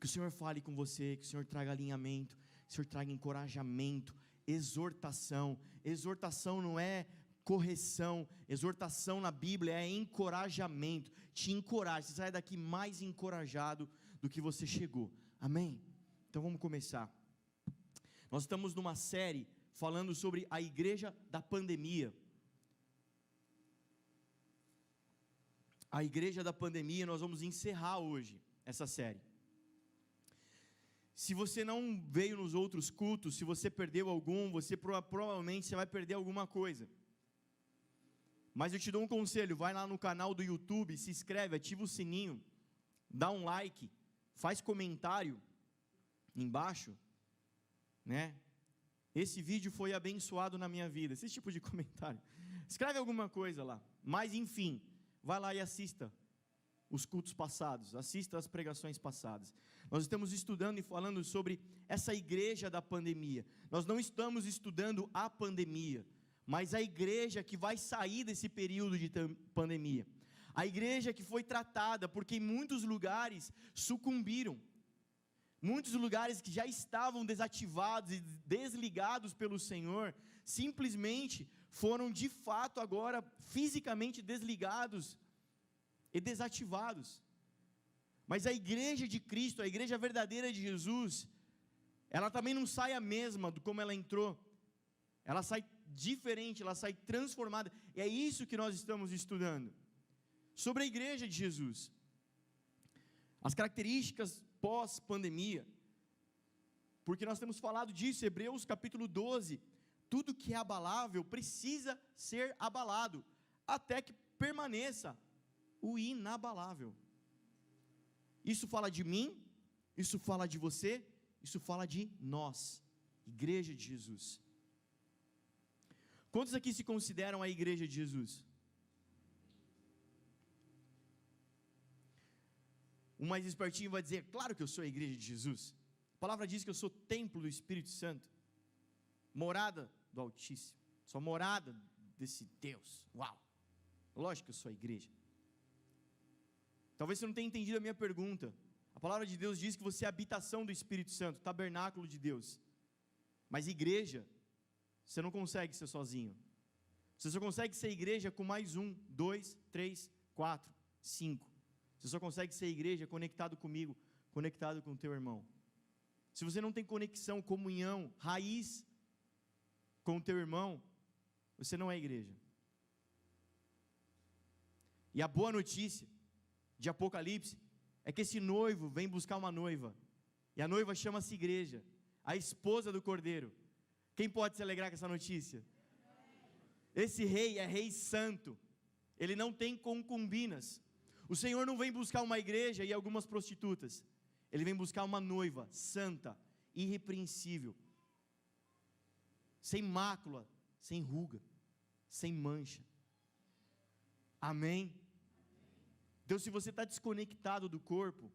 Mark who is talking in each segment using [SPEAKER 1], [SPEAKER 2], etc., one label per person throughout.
[SPEAKER 1] Que o Senhor fale com você, que o Senhor traga alinhamento, que o Senhor traga encorajamento, exortação. Exortação não é correção, exortação na Bíblia é encorajamento, te encoraja, você sai daqui mais encorajado do que você chegou, amém? Então vamos começar. Nós estamos numa série falando sobre a igreja da pandemia. A igreja da pandemia, nós vamos encerrar hoje essa série. Se você não veio nos outros cultos, se você perdeu algum, provavelmente você vai perder alguma coisa. Mas eu te dou um conselho, vai lá no canal do YouTube, se inscreve, ativa o sininho, dá um like, faz comentário embaixo, né? Esse vídeo foi abençoado na minha vida, esse tipo de comentário. Escreve alguma coisa lá, mas enfim, vai lá e assista os cultos passados, assista as pregações passadas. Nós estamos estudando e falando sobre essa igreja da pandemia. Nós não estamos estudando a pandemia, mas a igreja que vai sair desse período de pandemia, a igreja que foi tratada, porque em muitos lugares sucumbiram, muitos lugares que já estavam desativados e desligados pelo Senhor, simplesmente foram de fato agora fisicamente desligados e desativados. Mas a igreja de Cristo, a igreja verdadeira de Jesus, ela também não sai a mesma do como ela entrou, ela sai diferente, ela sai transformada, e é isso que nós estamos estudando, sobre a igreja de Jesus, as características pós-pandemia, porque nós temos falado disso, Hebreus capítulo 12, tudo que é abalável precisa ser abalado, até que permaneça o inabalável. Isso fala de mim, isso fala de você, isso fala de nós, igreja de Jesus. Quantos aqui se consideram a igreja de Jesus? O mais espertinho vai dizer, claro que eu sou a igreja de Jesus. A palavra diz que eu sou templo do Espírito Santo, morada do Altíssimo, sou morada desse Deus. Uau, lógico que eu sou a igreja. Talvez você não tenha entendido a minha pergunta. A palavra de Deus diz que você é a habitação do Espírito Santo, tabernáculo de Deus. Mas igreja, você não consegue ser sozinho. Você só consegue ser igreja com mais 1, 2, 3, 4, 5. Você só consegue ser igreja conectado comigo, conectado com o teu irmão. Se você não tem conexão, comunhão, raiz com o teu irmão, você não é igreja. E a boa notícia de Apocalipse é que esse noivo vem buscar uma noiva, e a noiva chama-se igreja, a esposa do Cordeiro. Quem pode se alegrar com essa notícia? Esse rei é rei santo, ele não tem concubinas. O Senhor não vem buscar uma igreja e algumas prostitutas, ele vem buscar uma noiva santa, irrepreensível, sem mácula, sem ruga, sem mancha. Amém? Então, se você está desconectado do corpo,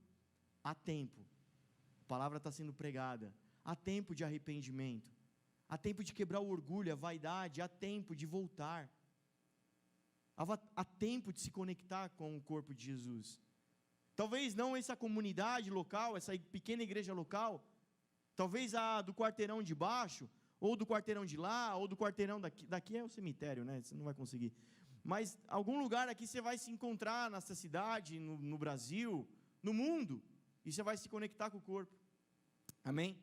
[SPEAKER 1] há tempo, a palavra está sendo pregada, há tempo de arrependimento, há tempo de quebrar o orgulho, a vaidade, há tempo de voltar, há tempo de se conectar com o corpo de Jesus. Talvez não essa comunidade local, essa pequena igreja local, talvez a do quarteirão de baixo, ou do quarteirão de lá, ou do quarteirão daqui é o cemitério, né? Você não vai conseguir. Mas algum lugar aqui você vai se encontrar nessa cidade, no Brasil, no mundo, e você vai se conectar com o corpo. Amém?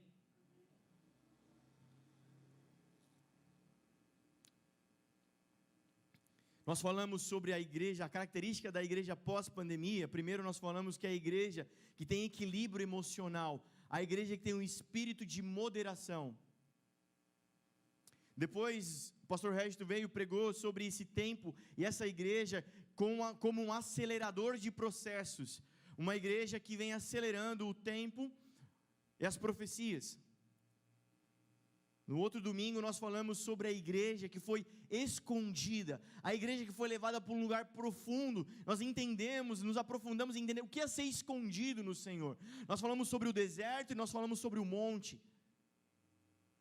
[SPEAKER 1] Nós falamos sobre a igreja, a característica da igreja pós-pandemia. Primeiro nós falamos que é a igreja que tem equilíbrio emocional, a igreja que tem um espírito de moderação. Depois o pastor Regito veio e pregou sobre esse tempo e essa igreja como um acelerador de processos, uma igreja que vem acelerando o tempo e as profecias. No outro domingo nós falamos sobre a igreja que foi escondida, a igreja que foi levada para um lugar profundo. Nós entendemos, nos aprofundamos em entender o que é ser escondido no Senhor. Nós falamos sobre o deserto e nós falamos sobre o monte.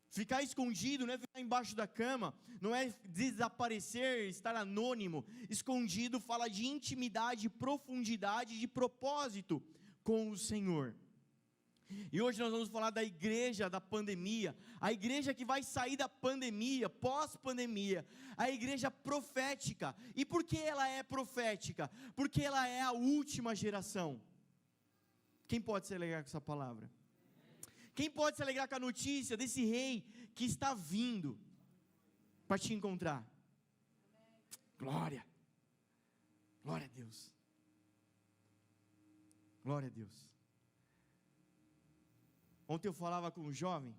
[SPEAKER 1] Ficar escondido não é ficar embaixo da cama, não é desaparecer, estar anônimo. Escondido fala de intimidade, profundidade, de propósito com o Senhor. E hoje nós vamos falar da igreja da pandemia, a igreja que vai sair da pandemia, pós-pandemia, a igreja profética. E por que ela é profética? Porque ela é a última geração. Quem pode se alegrar com essa palavra? Quem pode se alegrar com a notícia desse rei que está vindo para te encontrar? Glória, glória a Deus, glória a Deus. Ontem eu falava com um jovem,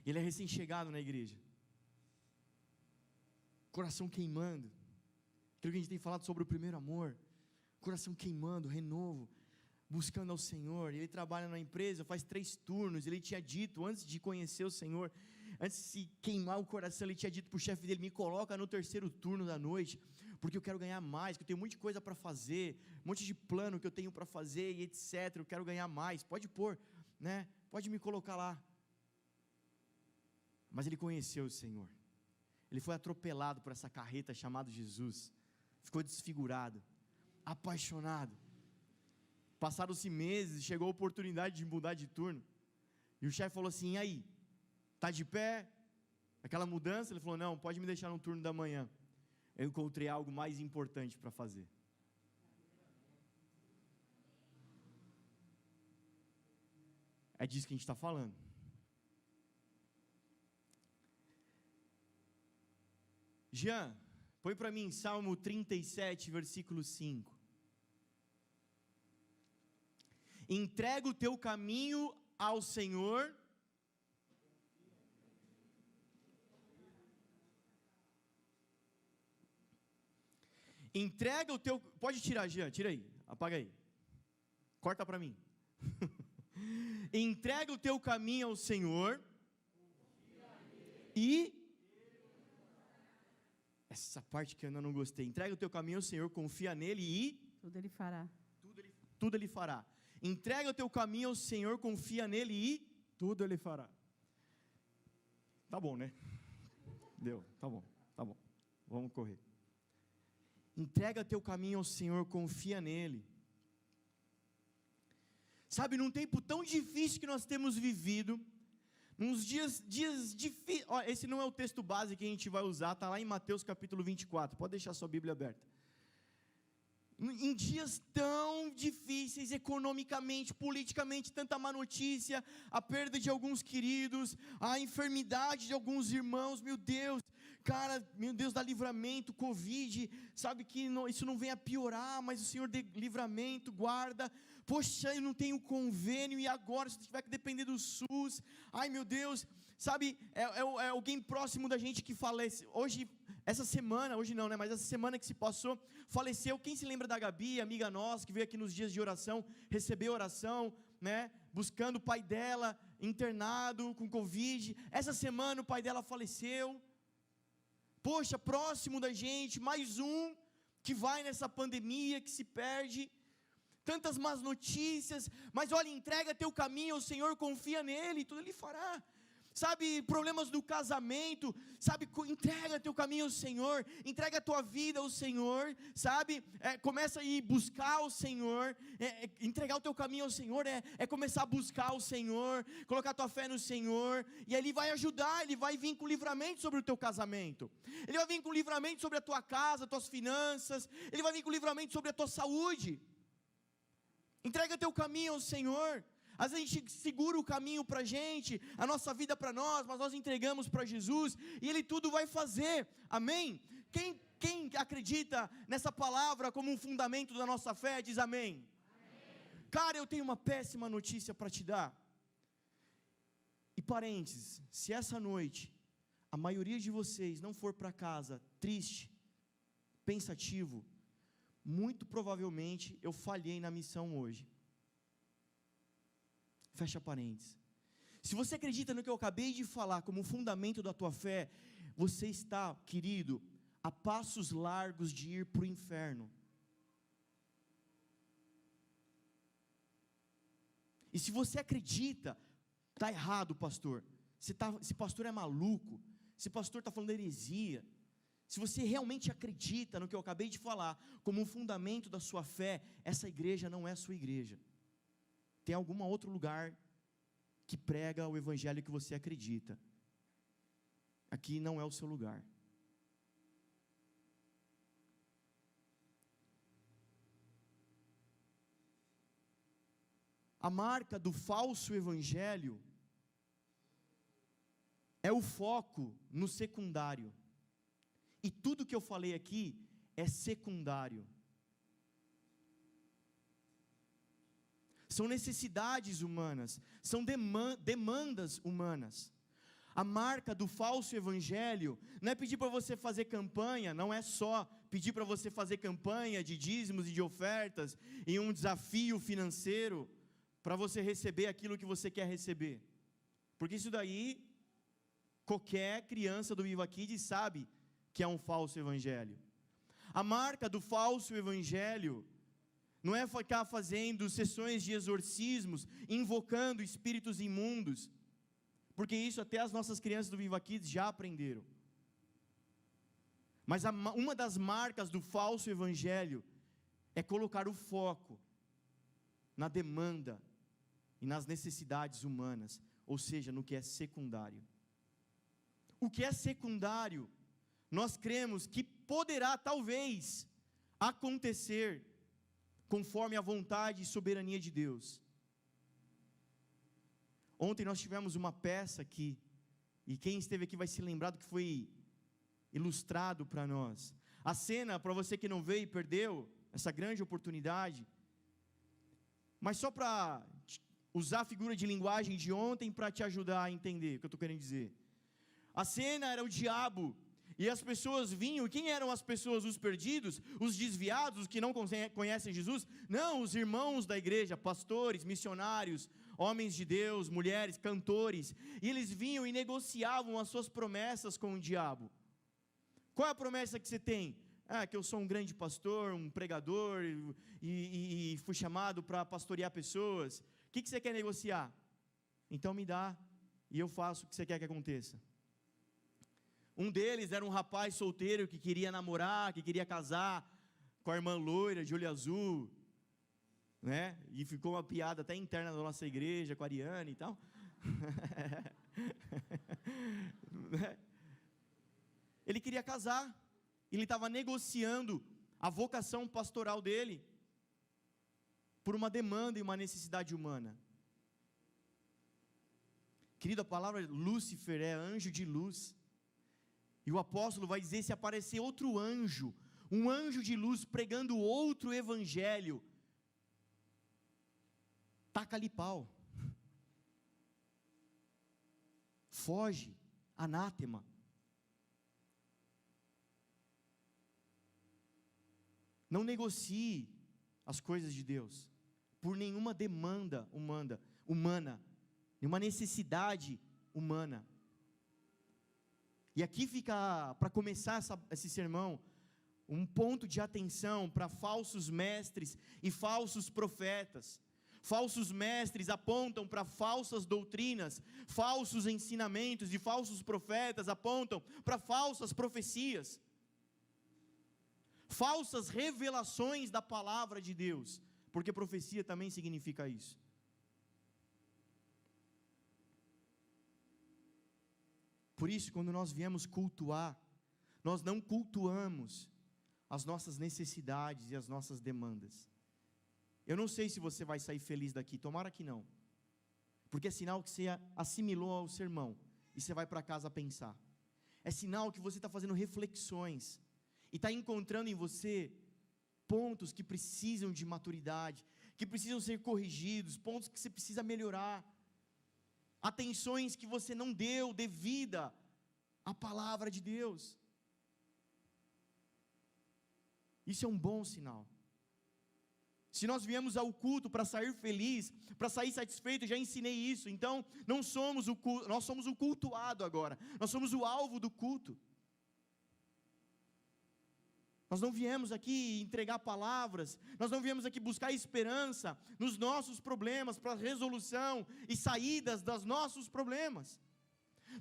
[SPEAKER 1] ele é recém-chegado na igreja, coração queimando, aquilo que a gente tem falado sobre o primeiro amor, coração queimando, renovo, buscando ao Senhor. Ele trabalha na empresa, faz 3 turnos, ele tinha dito, antes de conhecer o Senhor, antes de se queimar o coração, ele tinha dito para o chefe dele, me coloca no 3º turno da noite, porque eu quero ganhar mais, que eu tenho um monte de coisa para fazer, um monte de plano que eu tenho para fazer, e etc, eu quero ganhar mais, pode pôr, né? Pode me colocar lá. Mas ele conheceu o Senhor, ele foi atropelado por essa carreta chamada Jesus, ficou desfigurado, apaixonado. Passaram-se meses, chegou a oportunidade de mudar de turno, e o chefe falou assim, e aí, está de pé? Aquela mudança? Ele falou, não, pode me deixar no turno da manhã, eu encontrei algo mais importante para fazer. É disso que a gente está falando. Jean, põe para mim Salmo 37, versículo 5. Entrega o teu caminho ao Senhor. Entrega o teu... Pode tirar, Jean, tira aí, apaga aí. Corta para mim. Entrega o teu caminho ao Senhor e... Essa parte que eu ainda não gostei. Entrega o teu caminho ao Senhor, confia nele e...
[SPEAKER 2] Tudo Ele fará.
[SPEAKER 1] Tudo Ele fará. Entrega o teu caminho ao Senhor, confia nele e...
[SPEAKER 3] Tudo Ele fará.
[SPEAKER 1] Tá bom, né? Deu, tá bom. Vamos correr. Entrega teu caminho ao Senhor, confia nele. Sabe, num tempo tão difícil que nós temos vivido, nos dias difíceis, esse não é o texto base que a gente vai usar, está lá em Mateus capítulo 24, pode deixar sua Bíblia aberta. Em dias tão difíceis, economicamente, politicamente, tanta má notícia, a perda de alguns queridos, a enfermidade de alguns irmãos, meu Deus, cara, meu Deus, dá livramento, Covid, sabe que isso não vem a piorar, mas o Senhor dê livramento, guarda. Poxa, eu não tenho convênio, e agora, se tiver que depender do SUS, ai meu Deus, sabe, é alguém próximo da gente que falece, essa semana, hoje não, né, mas essa semana que se passou, faleceu. Quem se lembra da Gabi, amiga nossa, que veio aqui nos dias de oração, recebeu oração, né, buscando o pai dela, internado, com Covid, essa semana o pai dela faleceu. Poxa, próximo da gente, mais um, que vai nessa pandemia, que se perde, tantas más notícias, mas olha, entrega teu caminho ao Senhor, confia nele, tudo Ele fará. Sabe, problemas do casamento, sabe, entrega teu caminho ao Senhor, entrega a tua vida ao Senhor, sabe, começa a ir buscar o Senhor, entregar o teu caminho ao Senhor, começar a buscar o Senhor, colocar tua fé no Senhor, e Ele vai ajudar, Ele vai vir com livramento sobre o teu casamento, Ele vai vir com livramento sobre a tua casa, tuas finanças, Ele vai vir com livramento sobre a tua saúde. Entrega teu caminho ao Senhor. Às vezes a gente segura o caminho para a gente, a nossa vida para nós, mas nós entregamos para Jesus, e Ele tudo vai fazer, amém? Quem acredita nessa palavra como um fundamento da nossa fé, diz amém. Cara, eu tenho uma péssima notícia para te dar, e parênteses, se essa noite, a maioria de vocês não for para casa triste, pensativo, muito provavelmente eu falhei na missão hoje. Fecha parênteses. Se você acredita no que eu acabei de falar como fundamento da tua fé, você está, querido, a passos largos de ir para o inferno. E se você acredita, está errado, pastor. Esse pastor é maluco, esse pastor está falando heresia. Se você realmente acredita no que eu acabei de falar como um fundamento da sua fé, essa igreja não é a sua igreja. tem algum outro lugar que prega o evangelho que você acredita. Aqui não é o seu lugar. A marca do falso evangelho é o foco no secundário. E tudo que eu falei aqui é secundário. São necessidades humanas, são demandas humanas. A marca do falso evangelho não é pedir para você fazer campanha, não é só pedir para você fazer campanha de dízimos e de ofertas e um desafio financeiro para você receber aquilo que você quer receber. Porque isso daí, qualquer criança do Viva Kids sabe que é um falso evangelho. A marca do falso evangelho não é ficar fazendo sessões de exorcismos, invocando espíritos imundos, porque isso até as nossas crianças do Viva Kids já aprenderam. Mas uma das marcas do falso evangelho é colocar o foco na demanda e nas necessidades humanas, ou seja, no que é secundário. O que é secundário, nós cremos que poderá talvez acontecer conforme a vontade e soberania de Deus. Ontem nós tivemos uma peça aqui, e quem esteve aqui vai se lembrar do que foi ilustrado para nós. A cena, para você que não veio e perdeu essa grande oportunidade, mas só para usar a figura de linguagem de ontem para te ajudar a entender o que eu estou querendo dizer. A cena era o diabo, e as pessoas vinham. Quem eram as pessoas? Os perdidos, os desviados, os que não conhecem Jesus? Não, os irmãos da igreja, pastores, missionários, homens de Deus, mulheres, cantores, e eles vinham e negociavam as suas promessas com o diabo. Qual é a promessa que você tem? Que eu sou um grande pastor, um pregador, e fui chamado para pastorear pessoas. O que você quer negociar? Então me dá, e eu faço o que você quer que aconteça. Um deles era um rapaz solteiro que queria namorar, que queria casar com a irmã loira, de olho azul, né? E ficou uma piada até interna da nossa igreja, com a Ariane e tal. Ele queria casar, ele estava negociando a vocação pastoral dele, por uma demanda e uma necessidade humana. Querido, a palavra Lúcifer é anjo de luz, e o apóstolo vai dizer: se aparecer outro anjo, um anjo de luz pregando outro evangelho, taca-lhe pau, foge, anátema. Não negocie as coisas de Deus por nenhuma demanda humana, nenhuma necessidade humana. E aqui fica, para começar esse sermão, um ponto de atenção para falsos mestres e falsos profetas. Falsos mestres apontam para falsas doutrinas, falsos ensinamentos, e falsos profetas apontam para falsas profecias, falsas revelações da palavra de Deus, porque profecia também significa isso. Por isso, quando nós viemos cultuar, nós não cultuamos as nossas necessidades e as nossas demandas. Eu não sei se você vai sair feliz daqui, tomara que não, porque é sinal que você assimilou ao sermão, e você vai para casa pensar. É sinal que você está fazendo reflexões, e está encontrando em você pontos que precisam de maturidade, que precisam ser corrigidos, pontos que você precisa melhorar, atenções que você não deu devida à palavra de Deus. Isso é um bom sinal. Se nós viemos ao culto para sair feliz, para sair satisfeito, já ensinei isso. Então, não somos o culto, nós somos o cultuado agora. Nós somos o alvo do culto. Nós não viemos aqui entregar palavras, nós não viemos aqui buscar esperança nos nossos problemas, para resolução e saídas dos nossos problemas.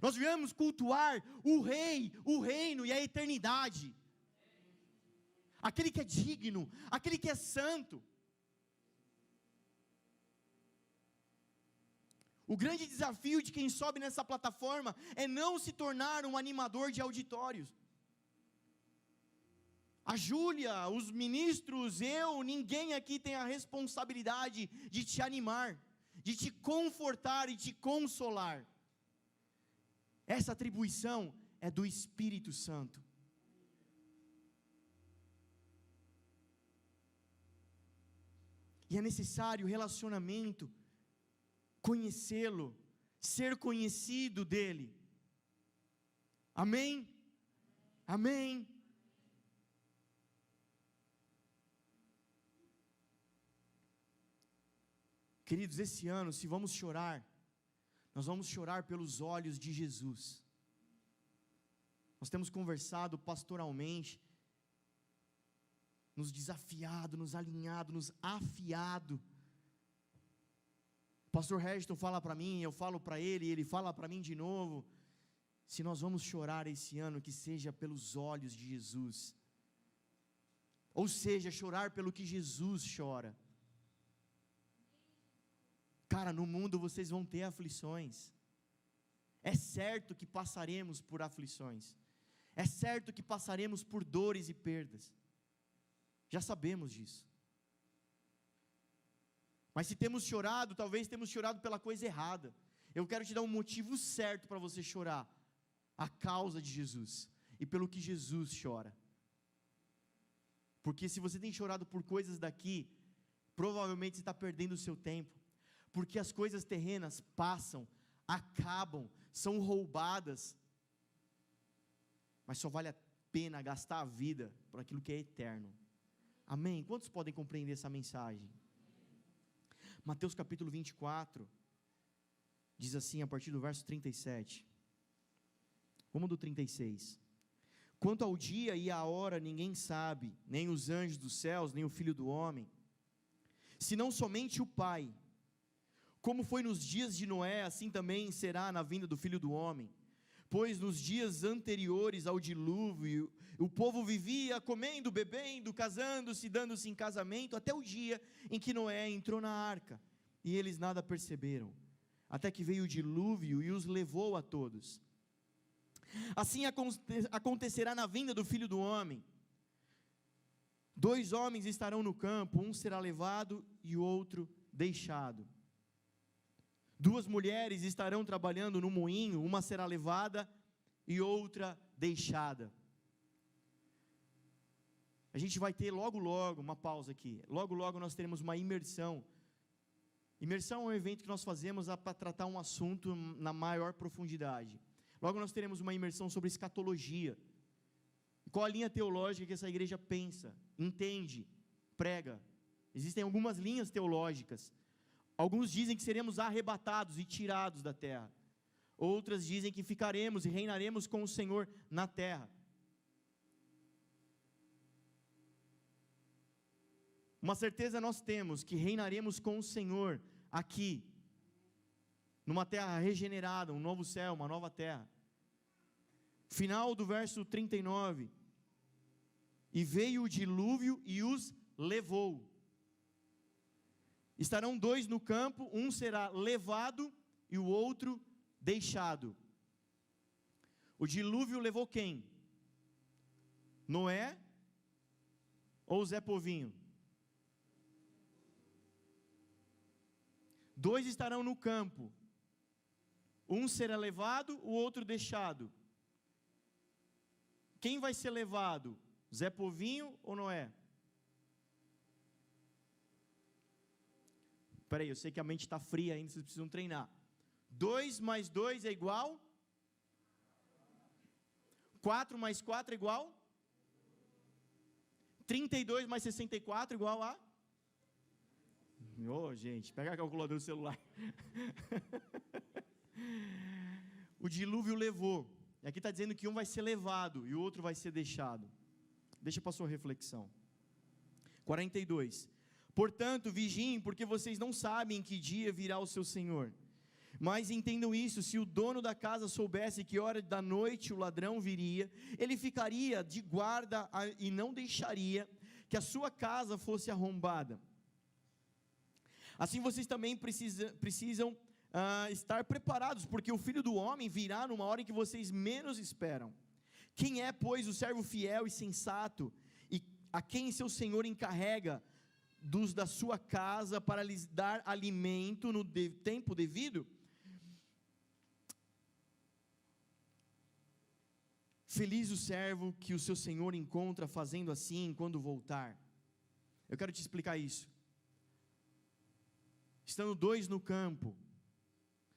[SPEAKER 1] Nós viemos cultuar o Rei, o reino e a eternidade, aquele que é digno, aquele que é santo. O grande desafio de quem sobe nessa plataforma é não se tornar um animador de auditórios. A Júlia, os ministros, ninguém aqui tem a responsabilidade de te animar, de te confortar e te consolar. Essa atribuição é do Espírito Santo. E é necessário relacionamento, conhecê-lo, ser conhecido dele. Amém? Amém? Queridos, esse ano, se vamos chorar, nós vamos chorar pelos olhos de Jesus. Nós temos conversado pastoralmente, nos desafiado, nos alinhado, nos afiado. O pastor Registon fala para mim, eu falo para ele, ele fala para mim de novo. Se nós vamos chorar esse ano, que seja pelos olhos de Jesus. Ou seja, chorar pelo que Jesus chora. Cara, no mundo vocês vão ter aflições. É certo que passaremos por aflições. É certo que passaremos por dores e perdas. Já sabemos disso. Mas se temos chorado, talvez temos chorado pela coisa errada. Eu quero te dar um motivo certo para você chorar. A causa de Jesus. E pelo que Jesus chora. Porque se você tem chorado por coisas daqui, provavelmente você está perdendo o seu tempo. Porque as coisas terrenas passam, acabam, são roubadas. Mas só vale a pena gastar a vida por aquilo que é eterno. Amém? Quantos podem compreender essa mensagem? Mateus capítulo 24, diz assim a partir do verso 37. Vamos do 36. Quanto ao dia e à hora ninguém sabe, nem os anjos dos céus, nem o Filho do Homem, senão somente o Pai. Como foi nos dias de Noé, assim também será na vinda do Filho do Homem. Pois nos dias anteriores ao dilúvio, o povo vivia comendo, bebendo, casando-se, dando-se em casamento, até o dia em que Noé entrou na arca, e eles nada perceberam, até que veio o dilúvio e os levou a todos. Assim acontecerá na vinda do Filho do Homem. 2 homens estarão no campo, um será levado e o outro deixado. 2 mulheres estarão trabalhando no moinho, uma será levada e outra deixada. A gente vai ter logo, uma pausa aqui, logo nós teremos uma imersão. Imersão é um evento que nós fazemos para tratar um assunto na maior profundidade. Logo nós teremos uma imersão sobre escatologia. Qual a linha teológica que essa igreja pensa, entende, prega. Existem algumas linhas teológicas. Alguns dizem que seremos arrebatados e tirados da terra. Outras dizem que ficaremos e reinaremos com o Senhor na terra. Uma certeza nós temos, que reinaremos com o Senhor aqui, numa terra regenerada, um novo céu, uma nova terra. Final do verso 39. E veio o dilúvio e os levou. Estarão 2 no campo, um será levado e o outro deixado. O dilúvio levou quem? Noé ou Zé Povinho? 2 estarão no campo, um será levado, o outro deixado. Quem vai ser levado? Zé Povinho ou Noé? Espera aí, eu sei que a mente está fria ainda, vocês precisam treinar. 2 mais 2 é igual? 4 mais 4 é igual? 32 mais 64 é igual a? Gente, pega a calculadora do celular. O dilúvio levou. E aqui está dizendo que um vai ser levado e o outro vai ser deixado. Deixa para a sua reflexão. 42. Portanto, vigiem, porque vocês não sabem em que dia virá o seu Senhor. Mas entendam isso, se o dono da casa soubesse que hora da noite o ladrão viria, ele ficaria de guarda e não deixaria que a sua casa fosse arrombada. Assim vocês também precisam estar preparados, porque o Filho do Homem virá numa hora em que vocês menos esperam. Quem é, pois, o servo fiel e sensato, e a quem seu Senhor encarrega dos da sua casa para lhes dar alimento no tempo devido? Feliz o servo que o seu Senhor encontra fazendo assim quando voltar. Eu quero te explicar isso. Estando dois no campo,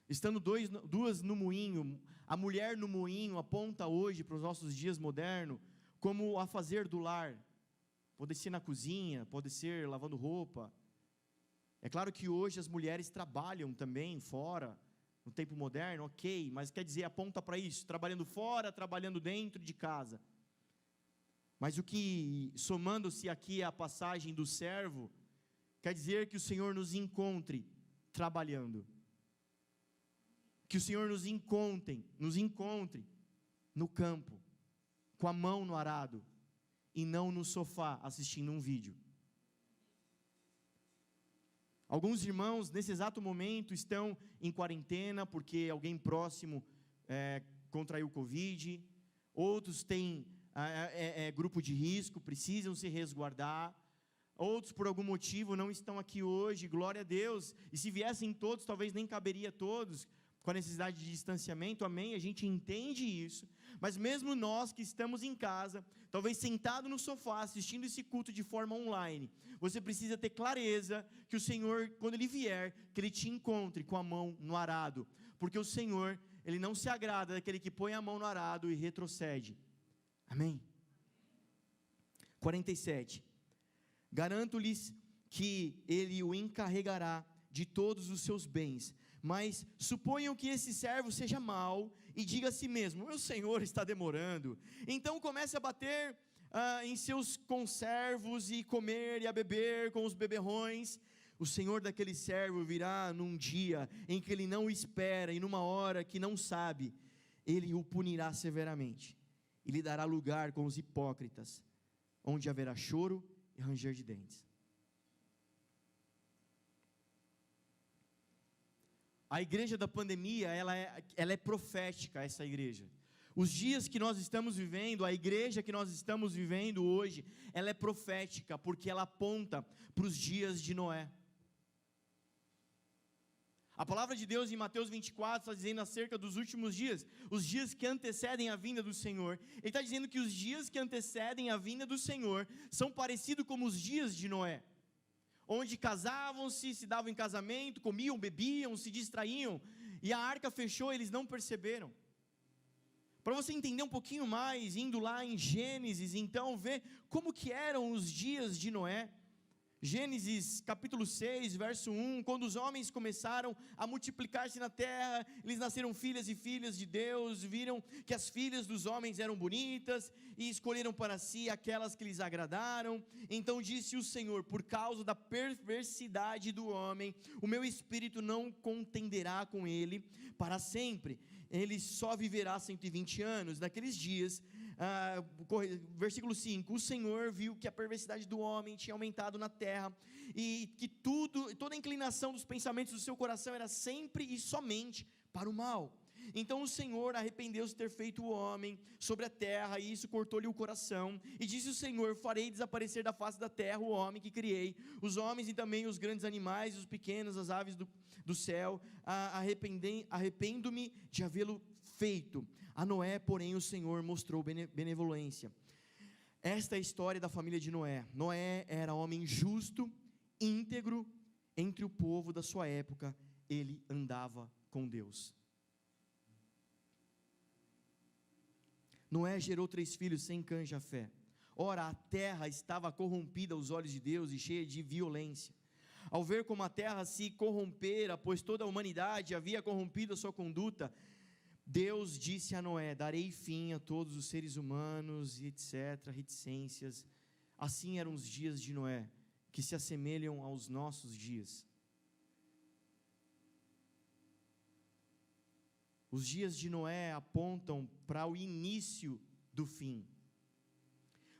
[SPEAKER 1] estando duas no moinho, a mulher no moinho aponta hoje para os nossos dias modernos como a fazer do lar. Pode ser na cozinha, pode ser lavando roupa. É claro que hoje as mulheres trabalham também fora, no tempo moderno, ok, mas quer dizer, aponta para isso, trabalhando fora, trabalhando dentro de casa. Mas o que, somando-se aqui a passagem do servo, quer dizer que o Senhor nos encontre trabalhando. Que o Senhor nos encontre no campo, com a mão no arado, e não no sofá assistindo um vídeo. Alguns irmãos, nesse exato momento, estão em quarentena, porque alguém próximo contraiu Covid. Outros têm grupo de risco, precisam se resguardar. Outros, por algum motivo, não estão aqui hoje, glória a Deus. E se viessem todos, talvez nem caberia todos, com a necessidade de distanciamento, amém, a gente entende isso, mas mesmo nós que estamos em casa, talvez sentado no sofá, assistindo esse culto de forma online, você precisa ter clareza, que o Senhor, quando Ele vier, que Ele te encontre com a mão no arado, porque o Senhor, Ele não se agrada daquele que põe a mão no arado e retrocede, amém? 47, garanto-lhes que Ele o encarregará de todos os seus bens, mas suponham que esse servo seja mau, e diga a si mesmo, meu senhor está demorando, então comece a bater em seus conservos, e comer e a beber com os beberrões. O senhor daquele servo virá num dia, em que ele não espera, e numa hora que não sabe, ele o punirá severamente, e lhe dará lugar com os hipócritas, onde haverá choro e ranger de dentes. A igreja da pandemia, ela é profética, essa igreja. Os dias que nós estamos vivendo, a igreja que nós estamos vivendo hoje, ela é profética, porque ela aponta para os dias de Noé. A palavra de Deus em Mateus 24 está dizendo acerca dos últimos dias, os dias que antecedem a vinda do Senhor. Ele está dizendo que os dias que antecedem a vinda do Senhor são parecidos como os dias de Noé, onde casavam-se, se davam em casamento, comiam, bebiam, se distraíam, e a arca fechou, eles não perceberam. Para você entender um pouquinho mais, indo lá em Gênesis, então, ver como que eram os dias de Noé. Gênesis capítulo 6, verso 1, quando os homens começaram a multiplicar-se na terra, eles nasceram filhas e filhas de Deus, viram que as filhas dos homens eram bonitas, e escolheram para si aquelas que lhes agradaram. Então disse o Senhor, por causa da perversidade do homem, o meu espírito não contenderá com ele para sempre, ele só viverá 120 anos, naqueles dias. Versículo 5, o Senhor viu que a perversidade do homem tinha aumentado na terra, e que toda a inclinação dos pensamentos do seu coração era sempre e somente para o mal. Então o Senhor arrependeu-se de ter feito o homem sobre a terra, e isso cortou-lhe o coração, e disse o Senhor, farei desaparecer da face da terra o homem que criei, os homens e também os grandes animais, os pequenos, as aves do céu, arrependo-me de havê-lo feito. A Noé, porém, o Senhor mostrou benevolência. Esta é a história da família de Noé. Noé era homem justo, íntegro, entre o povo da sua época, ele andava com Deus. Noé gerou 3 filhos sem Cã e Jafé. Ora, a terra estava corrompida aos olhos de Deus e cheia de violência. Ao ver como a terra se corrompera, pois toda a humanidade havia corrompido a sua conduta, Deus disse a Noé, darei fim a todos os seres humanos, e etc, reticências. Assim eram os dias de Noé, que se assemelham aos nossos dias. Os dias de Noé apontam para o início do fim,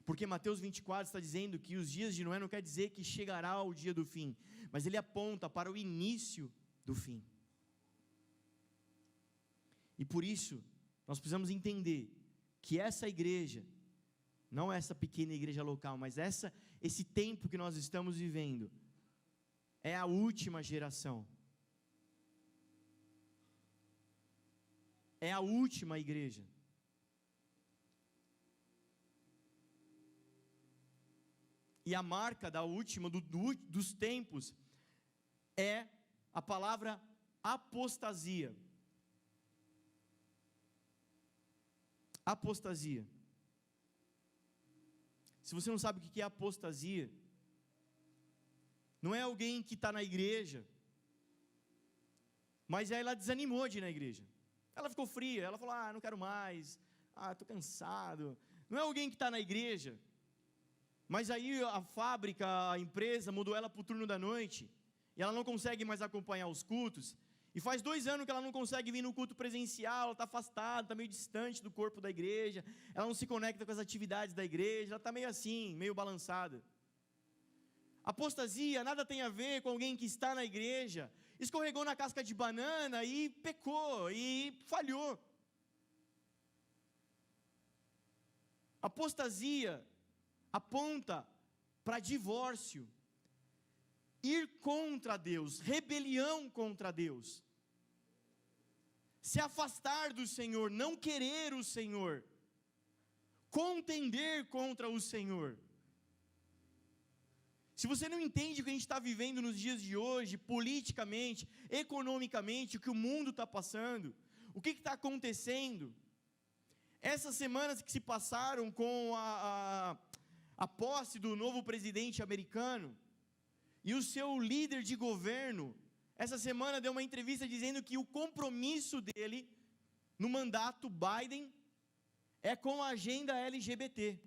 [SPEAKER 1] porque Mateus 24 está dizendo que os dias de Noé não quer dizer que chegará o dia do fim, mas ele aponta para o início do fim. E por isso, nós precisamos entender que essa igreja, não essa pequena igreja local, mas esse tempo que nós estamos vivendo, é a última geração. É a última igreja. E a marca da última, dos tempos, é a palavra apostasia. Apostasia. Se você não sabe o que é apostasia, não é alguém que está na igreja, mas aí ela desanimou de ir na igreja. Ela ficou fria, ela falou, não quero mais, estou cansado. Não é alguém que está na igreja, mas aí a fábrica, a empresa mudou ela para o turno da noite, e ela não consegue mais acompanhar os cultos, e faz 2 anos que ela não consegue vir no culto presencial, ela está afastada, está meio distante do corpo da igreja, ela não se conecta com as atividades da igreja, ela está meio assim, meio balançada. Apostasia nada tem a ver com alguém que está na igreja, escorregou na casca de banana e pecou, e falhou. Apostasia aponta para divórcio, ir contra Deus, rebelião contra Deus, se afastar do Senhor, não querer o Senhor, contender contra o Senhor. Se você não entende o que a gente está vivendo nos dias de hoje, politicamente, economicamente, o que o mundo está passando, o que está acontecendo, essas semanas que se passaram com a posse do novo presidente americano, e o seu líder de governo, essa semana deu uma entrevista dizendo que o compromisso dele, no mandato Biden, é com a agenda LGBT.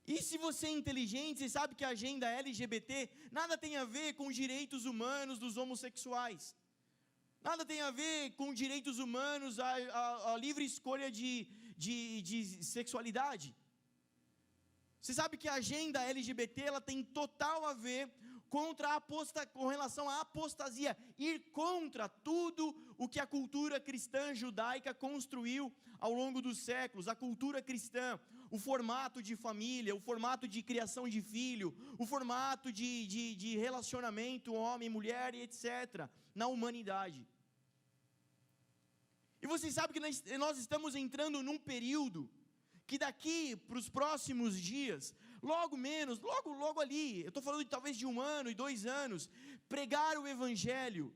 [SPEAKER 1] E se você é inteligente, você sabe que a agenda LGBT nada tem a ver com os direitos humanos dos homossexuais. Nada tem a ver com direitos humanos, a livre escolha de sexualidade. Você sabe que a agenda LGBT ela tem total a ver com relação à apostasia, ir contra tudo o que a cultura cristã judaica construiu ao longo dos séculos, a cultura cristã, o formato de família, o formato de criação de filho, o formato de relacionamento homem, mulher e etc., na humanidade. E você sabe que nós estamos entrando num período que daqui para os próximos dias, logo ali, eu estou falando talvez de 1 ano e 2 anos, pregar o Evangelho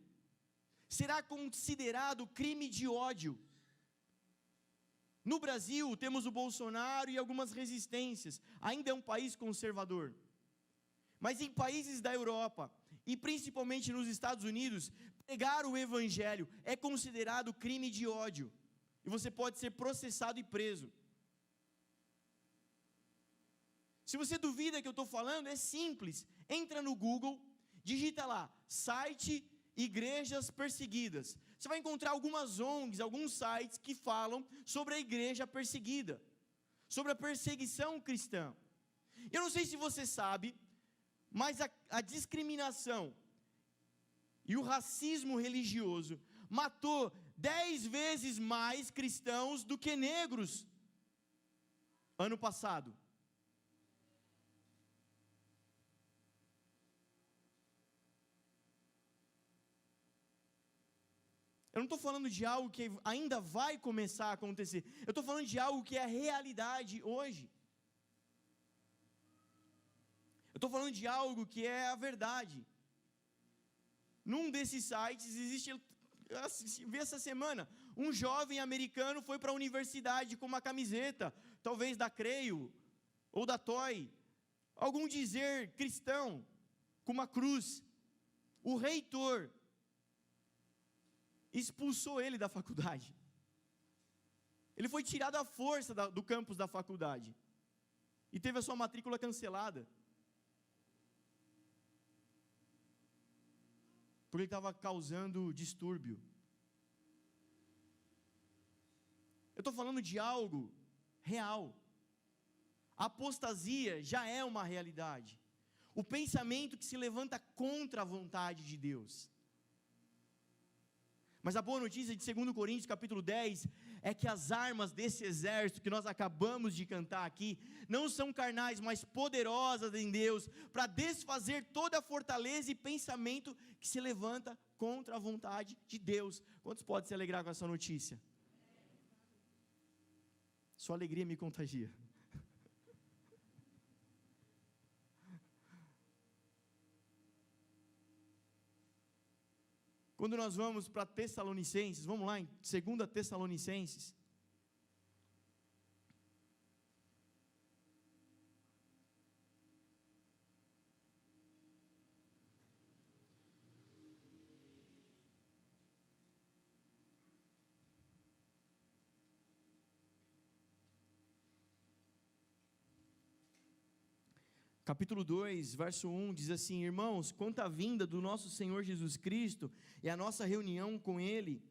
[SPEAKER 1] será considerado crime de ódio. No Brasil, temos o Bolsonaro e algumas resistências, ainda é um país conservador. Mas em países da Europa, e principalmente nos Estados Unidos, pregar o Evangelho é considerado crime de ódio, e você pode ser processado e preso. Se você duvida que eu estou falando, é simples, entra no Google, digita lá, site igrejas perseguidas, você vai encontrar algumas ONGs, alguns sites que falam sobre a igreja perseguida, sobre a perseguição cristã. Eu não sei se você sabe, mas a discriminação e o racismo religioso matou 10 vezes mais cristãos do que negros ano passado. Eu não estou falando de algo que ainda vai começar a acontecer. Eu estou falando de algo que é realidade hoje. Eu estou falando de algo que é a verdade. Num desses sites existe, vi essa semana, um jovem americano foi para a universidade com uma camiseta, talvez da Creio ou da Toy, algum dizer cristão, com uma cruz. O reitor expulsou ele da faculdade. Ele foi tirado à força do campus da faculdade e teve a sua matrícula cancelada, porque ele estava causando distúrbio. Eu estou falando de algo real. A apostasia já é uma realidade. O pensamento que se levanta contra a vontade de Deus. Mas a boa notícia de 2 Coríntios capítulo 10 é que as armas desse exército que nós acabamos de cantar aqui, não são carnais, mas poderosas em Deus, para desfazer toda a fortaleza e pensamento que se levanta contra a vontade de Deus. Quantos podem se alegrar com essa notícia? Sua alegria me contagia. Quando nós vamos para Tessalonicenses, vamos lá em 2 Tessalonicenses, capítulo 2, verso 1, diz assim: irmãos, quanto à vinda do nosso Senhor Jesus Cristo e a nossa reunião com Ele,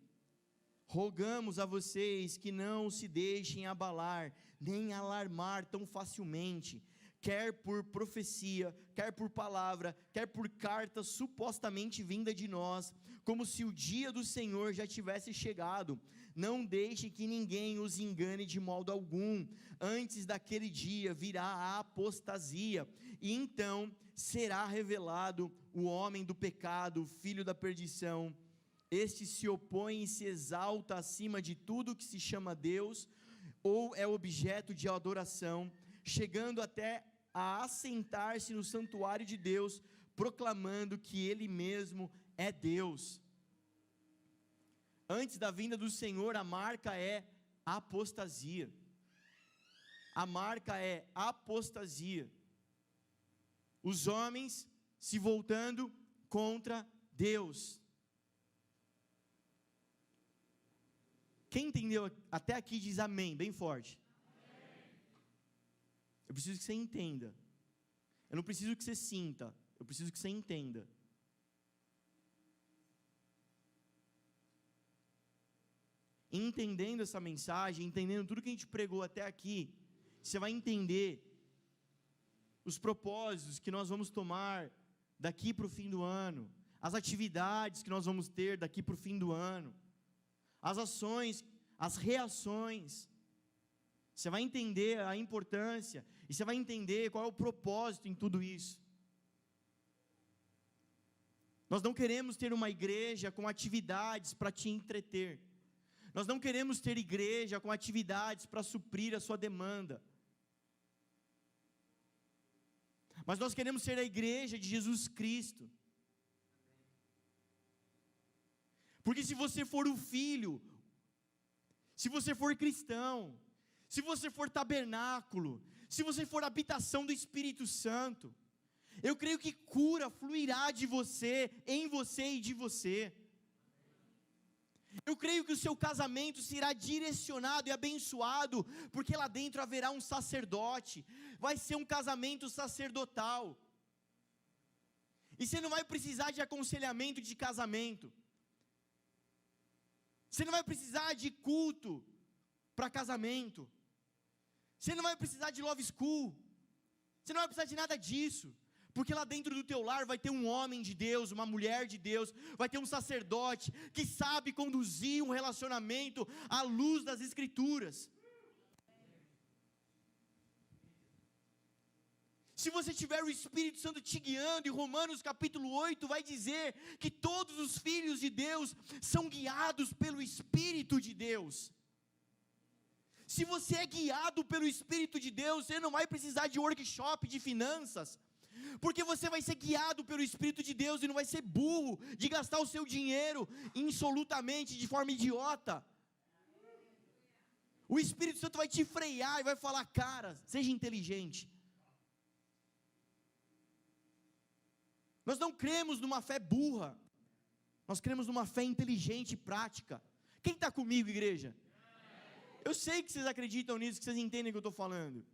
[SPEAKER 1] rogamos a vocês que não se deixem abalar, nem alarmar tão facilmente, quer por profecia, quer por palavra, quer por carta supostamente vinda de nós, como se o dia do Senhor já tivesse chegado. Não deixe que ninguém os engane de modo algum. Antes daquele dia virá a apostasia, e então será revelado o homem do pecado, o filho da perdição. Este se opõe e se exalta acima de tudo que se chama Deus, ou é objeto de adoração, chegando até a assentar-se no santuário de Deus, proclamando que Ele mesmo é Deus. Antes da vinda do Senhor, a marca é apostasia. A marca é apostasia. Os homens se voltando contra Deus. Quem entendeu até aqui diz amém, bem forte. Amém. Eu preciso que você entenda. Eu não preciso que você sinta, eu preciso que você entenda. Entendendo essa mensagem, entendendo tudo que a gente pregou até aqui, você vai entender os propósitos que nós vamos tomar daqui para o fim do ano, as atividades que nós vamos ter daqui para o fim do ano, as ações, as reações. Você vai entender a importância, e você vai entender qual é o propósito em tudo isso. Nós não queremos ter uma igreja com atividades para te entreter. Nós não queremos ter igreja com atividades para suprir a sua demanda. Mas nós queremos ser a igreja de Jesus Cristo. Porque se você for o filho, se você for cristão, se você for tabernáculo, se você for habitação do Espírito Santo, eu creio que cura fluirá de você, em você e de você. Eu creio que o seu casamento será direcionado e abençoado, porque lá dentro haverá um sacerdote, vai ser um casamento sacerdotal, e você não vai precisar de aconselhamento de casamento, você não vai precisar de culto para casamento, você não vai precisar de love school, você não vai precisar de nada disso, porque lá dentro do teu lar vai ter um homem de Deus, uma mulher de Deus, vai ter um sacerdote que sabe conduzir um relacionamento à luz das Escrituras. Se você tiver o Espírito Santo te guiando, e Romanos capítulo 8 vai dizer que todos os filhos de Deus são guiados pelo Espírito de Deus. Se você é guiado pelo Espírito de Deus, você não vai precisar de workshop de finanças, porque você vai ser guiado pelo Espírito de Deus, e não vai ser burro de gastar o seu dinheiro insolutamente, de forma idiota. O Espírito Santo vai te frear e vai falar: cara, seja inteligente. Nós não cremos numa fé burra, nós cremos numa fé inteligente e prática. Quem está comigo, igreja? Eu sei que vocês acreditam nisso, que vocês entendem o que eu estou falando.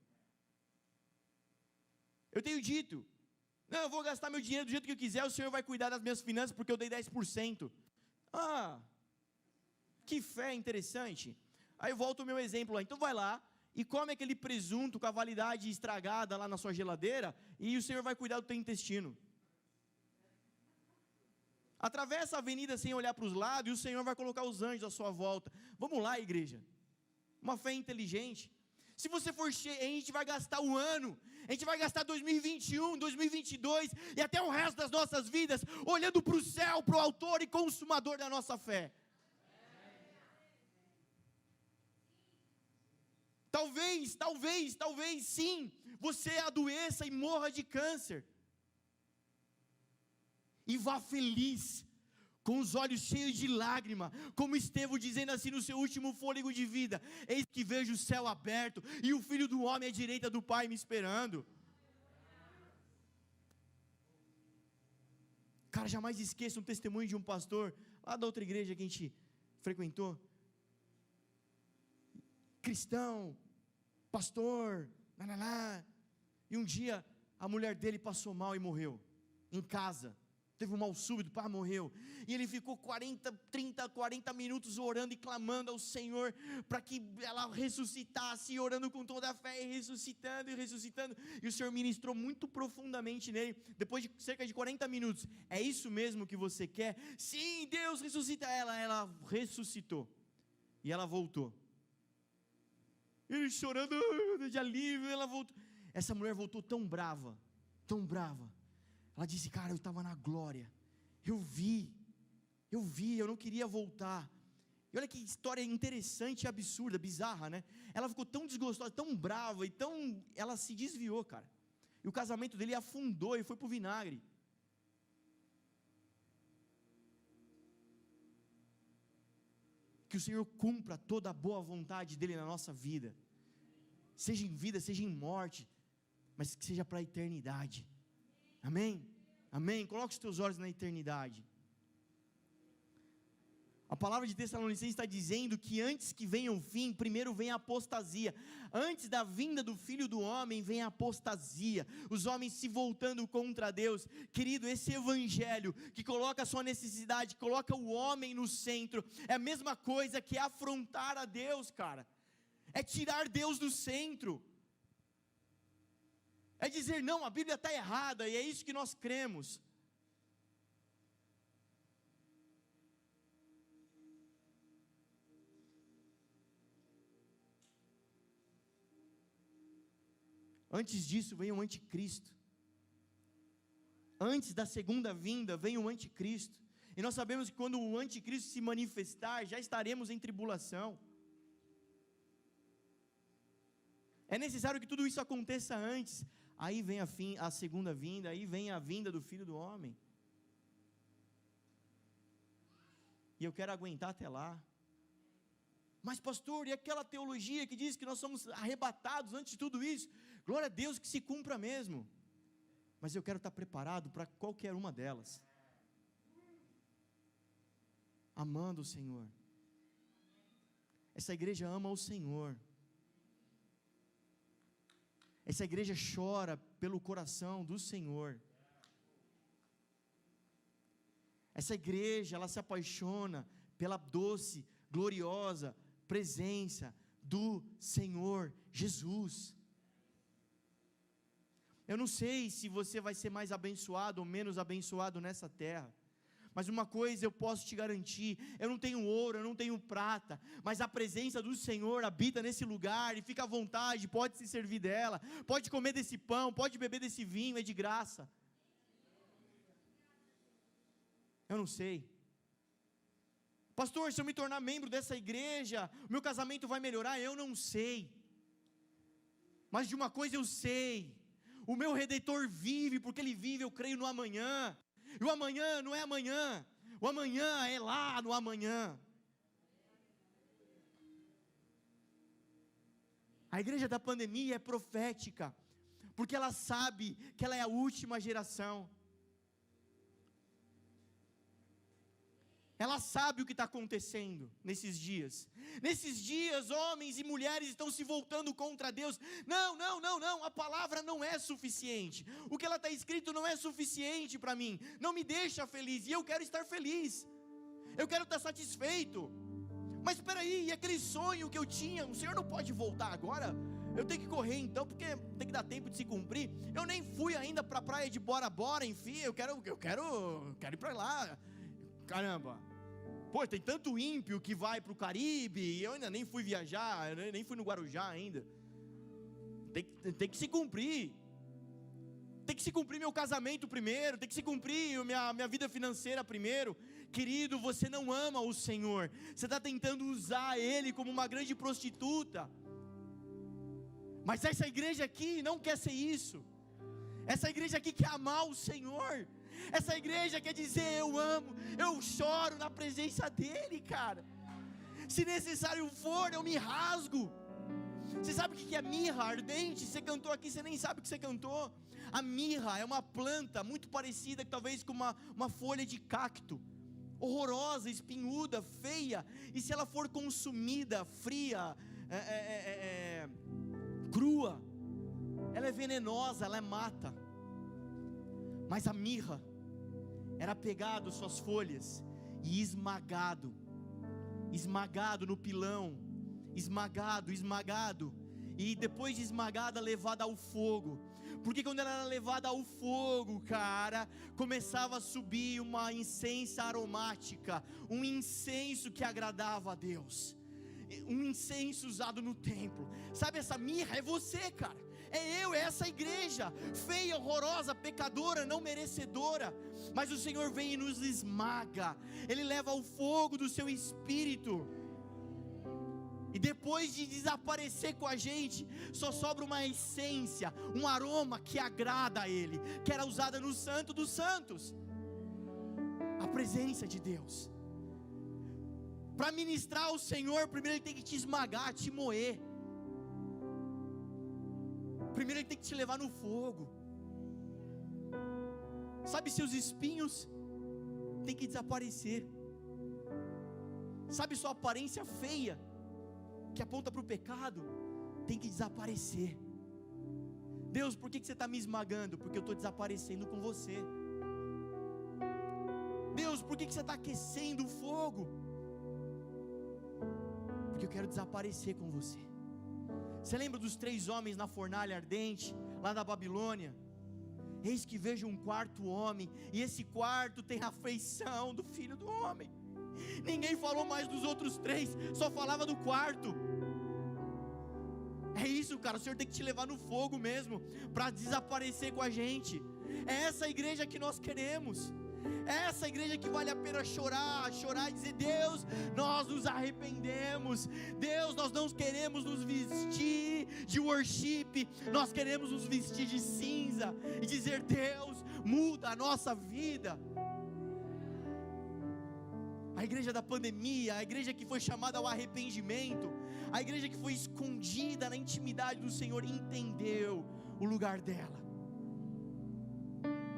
[SPEAKER 1] Eu tenho dito: não, eu vou gastar meu dinheiro do jeito que eu quiser, o Senhor vai cuidar das minhas finanças, porque eu dei 10%. Ah, que fé interessante. Aí eu volto ao meu exemplo lá. Então vai lá e come aquele presunto com a validade estragada lá na sua geladeira, e o Senhor vai cuidar do teu intestino. Atravessa a avenida sem olhar para os lados, e o Senhor vai colocar os anjos à sua volta. Vamos lá, igreja. Uma fé inteligente. Se você for cheio, a gente vai gastar o ano, a gente vai gastar 2021, 2022 e até o resto das nossas vidas, olhando para o céu, para o autor e consumador da nossa fé. Talvez sim, você adoeça e morra de câncer. E vá feliz, com os olhos cheios de lágrima, como Estevão dizendo assim no seu último fôlego de vida: eis que vejo o céu aberto, e o Filho do Homem à direita do Pai me esperando. Cara, jamais esqueça um testemunho de um pastor, lá da outra igreja que a gente frequentou, cristão, pastor, e um dia a mulher dele passou mal e morreu, em casa. Teve um mal súbito, pá, morreu. E ele ficou 40 minutos orando e clamando ao Senhor para que ela ressuscitasse, orando com toda a fé, e ressuscitando. E o Senhor ministrou muito profundamente nele. Depois de cerca de 40 minutos: é isso mesmo que você quer? Sim, Deus ressuscita ela. Ela ressuscitou. E ela voltou. Ele chorando de alívio, ela voltou. Essa mulher voltou tão brava. Ela disse: cara, eu estava na glória, eu vi, eu não queria voltar. E olha que história interessante e absurda, bizarra, né? Ela ficou tão desgostosa, tão brava, ela se desviou, cara. E o casamento dele afundou e foi para o vinagre. Que o Senhor cumpra toda a boa vontade dele na nossa vida, seja em vida, seja em morte, mas que seja para a eternidade. Amém? Amém? Coloque os teus olhos na eternidade. A palavra de Tessalonicenses está dizendo que antes que venha o fim, primeiro vem a apostasia. Antes da vinda do Filho do Homem, vem a apostasia. Os homens se voltando contra Deus. Querido, esse evangelho que coloca a sua necessidade, coloca o homem no centro, é a mesma coisa que afrontar a Deus, cara. É tirar Deus do centro. É dizer: não, a Bíblia está errada, e é isso que nós cremos. Antes disso vem o anticristo. Antes da segunda vinda vem o anticristo. E nós sabemos que quando o anticristo se manifestar, já estaremos em tribulação. É necessário que tudo isso aconteça antes. Aí vem a segunda vinda, aí vem a vinda do Filho do Homem. E eu quero aguentar até lá. Mas pastor, e aquela teologia que diz que nós somos arrebatados antes de tudo isso? Glória a Deus que se cumpra mesmo. Mas eu quero estar preparado para qualquer uma delas. Amando o Senhor. Essa igreja ama o Senhor. Essa igreja chora pelo coração do Senhor. Essa igreja, ela se apaixona pela doce, gloriosa presença do Senhor Jesus. Eu não sei se você vai ser mais abençoado ou menos abençoado nessa terra, mas uma coisa eu posso te garantir: eu não tenho ouro, eu não tenho prata, mas a presença do Senhor habita nesse lugar, e fica à vontade, pode se servir dela, pode comer desse pão, pode beber desse vinho, é de graça. Eu não sei. Pastor, se eu me tornar membro dessa igreja, meu casamento vai melhorar? Eu não sei. Mas de uma coisa eu sei: o meu Redentor vive, porque Ele vive, eu creio no amanhã. E o amanhã não é amanhã, o amanhã é lá no amanhã. A igreja da pandemia é profética, porque ela sabe que ela é a última geração. Ela sabe o que está acontecendo nesses dias. Nesses dias, homens e mulheres estão se voltando contra Deus. Não, a palavra não é suficiente. O que ela está escrito não é suficiente para mim. Não me deixa feliz, e eu quero estar feliz. Eu quero estar satisfeito. Mas espera aí, e aquele sonho que eu tinha, o Senhor não pode voltar agora? Eu tenho que correr então, porque tem que dar tempo de se cumprir. Eu nem fui ainda para a praia de Bora Bora, enfim, eu quero ir para lá. caramba, pô, tem tanto ímpio que vai para o Caribe, e eu ainda nem fui viajar, eu nem fui no Guarujá ainda. Tem que se cumprir. Tem que se cumprir meu casamento primeiro, tem que se cumprir minha vida financeira primeiro. Querido, você não ama o Senhor, você está tentando usar Ele como uma grande prostituta. Mas essa igreja aqui não quer ser isso. Essa igreja aqui quer amar o Senhor. Essa igreja quer dizer: eu amo, eu choro na presença dEle, cara. Se necessário for, eu me rasgo. Você sabe o que é mirra ardente? Você cantou aqui, você nem sabe o que você cantou. A mirra é uma planta muito parecida talvez com uma folha de cacto, horrorosa, espinhuda, feia. E se ela for consumida fria, crua, ela é venenosa, ela mata. Mas a mirra era pegado suas folhas e esmagado no pilão, esmagado, e depois de esmagada, levada ao fogo. Porque quando ela era levada ao fogo, cara, começava a subir uma incensa aromática, um incenso que agradava a Deus, um incenso usado no templo. Sabe, essa mirra é você, cara, é eu, é essa igreja, feia, horrorosa, pecadora, não merecedora. Mas o Senhor vem e nos esmaga, Ele leva ao fogo do seu espírito. E depois de desaparecer com a gente, só sobra uma essência, um aroma que agrada a Ele, que era usada no Santo dos Santos, a presença de Deus. Para ministrar ao Senhor, primeiro Ele tem que te esmagar, te moer. Primeiro Ele tem que te levar no fogo. Sabe, seus espinhos tem que desaparecer. Sabe, sua aparência feia, que aponta para o pecado, tem que desaparecer. Deus, por que você está me esmagando? Porque eu estou desaparecendo com você. Deus, por que você está aquecendo o fogo? Porque eu quero desaparecer com você. Você lembra dos 3 homens na fornalha ardente, lá da Babilônia? Eis que vejo um quarto homem, e esse quarto tem a feição do Filho do Homem. Ninguém falou mais dos outros 3, só falava do quarto. É isso, cara, o Senhor tem que te levar no fogo mesmo, para desaparecer com a gente. É essa igreja que nós queremos. É essa igreja que vale a pena chorar e dizer: Deus, nós nos arrependemos. Deus, nós não queremos nos vestir de worship, nós queremos nos vestir de cinza e dizer: Deus, muda a nossa vida. A igreja da pandemia, a igreja que foi chamada ao arrependimento, a igreja que foi escondida na intimidade do Senhor, entendeu o lugar dela.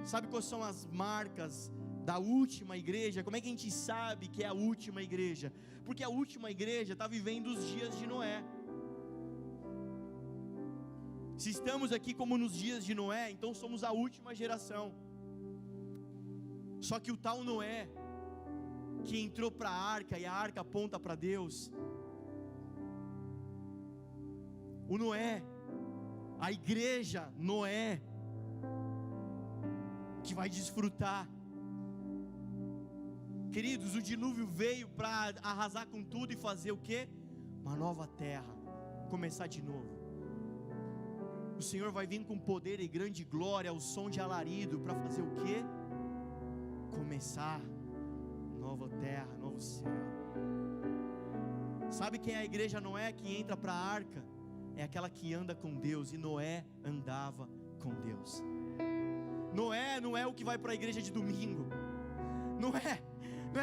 [SPEAKER 1] Sabe quais são as marcas da última igreja? Como é que a gente sabe que é a última igreja? Porque a última igreja está vivendo os dias de Noé. Se estamos aqui como nos dias de Noé, então somos a última geração. Só que o tal Noé, que entrou para a arca, e a arca aponta para Deus, o Noé, a igreja Noé, que vai desfrutar. Queridos, o dilúvio veio para arrasar com tudo e fazer o quê? Uma nova terra, começar de novo. O Senhor vai vir com poder e grande glória, ao som de alarido, para fazer o quê? Começar nova terra, novo céu. Sabe quem é a igreja Noé que entra para a arca? É aquela que anda com Deus, e Noé andava com Deus. Noé não é o que vai para a igreja de domingo. Não é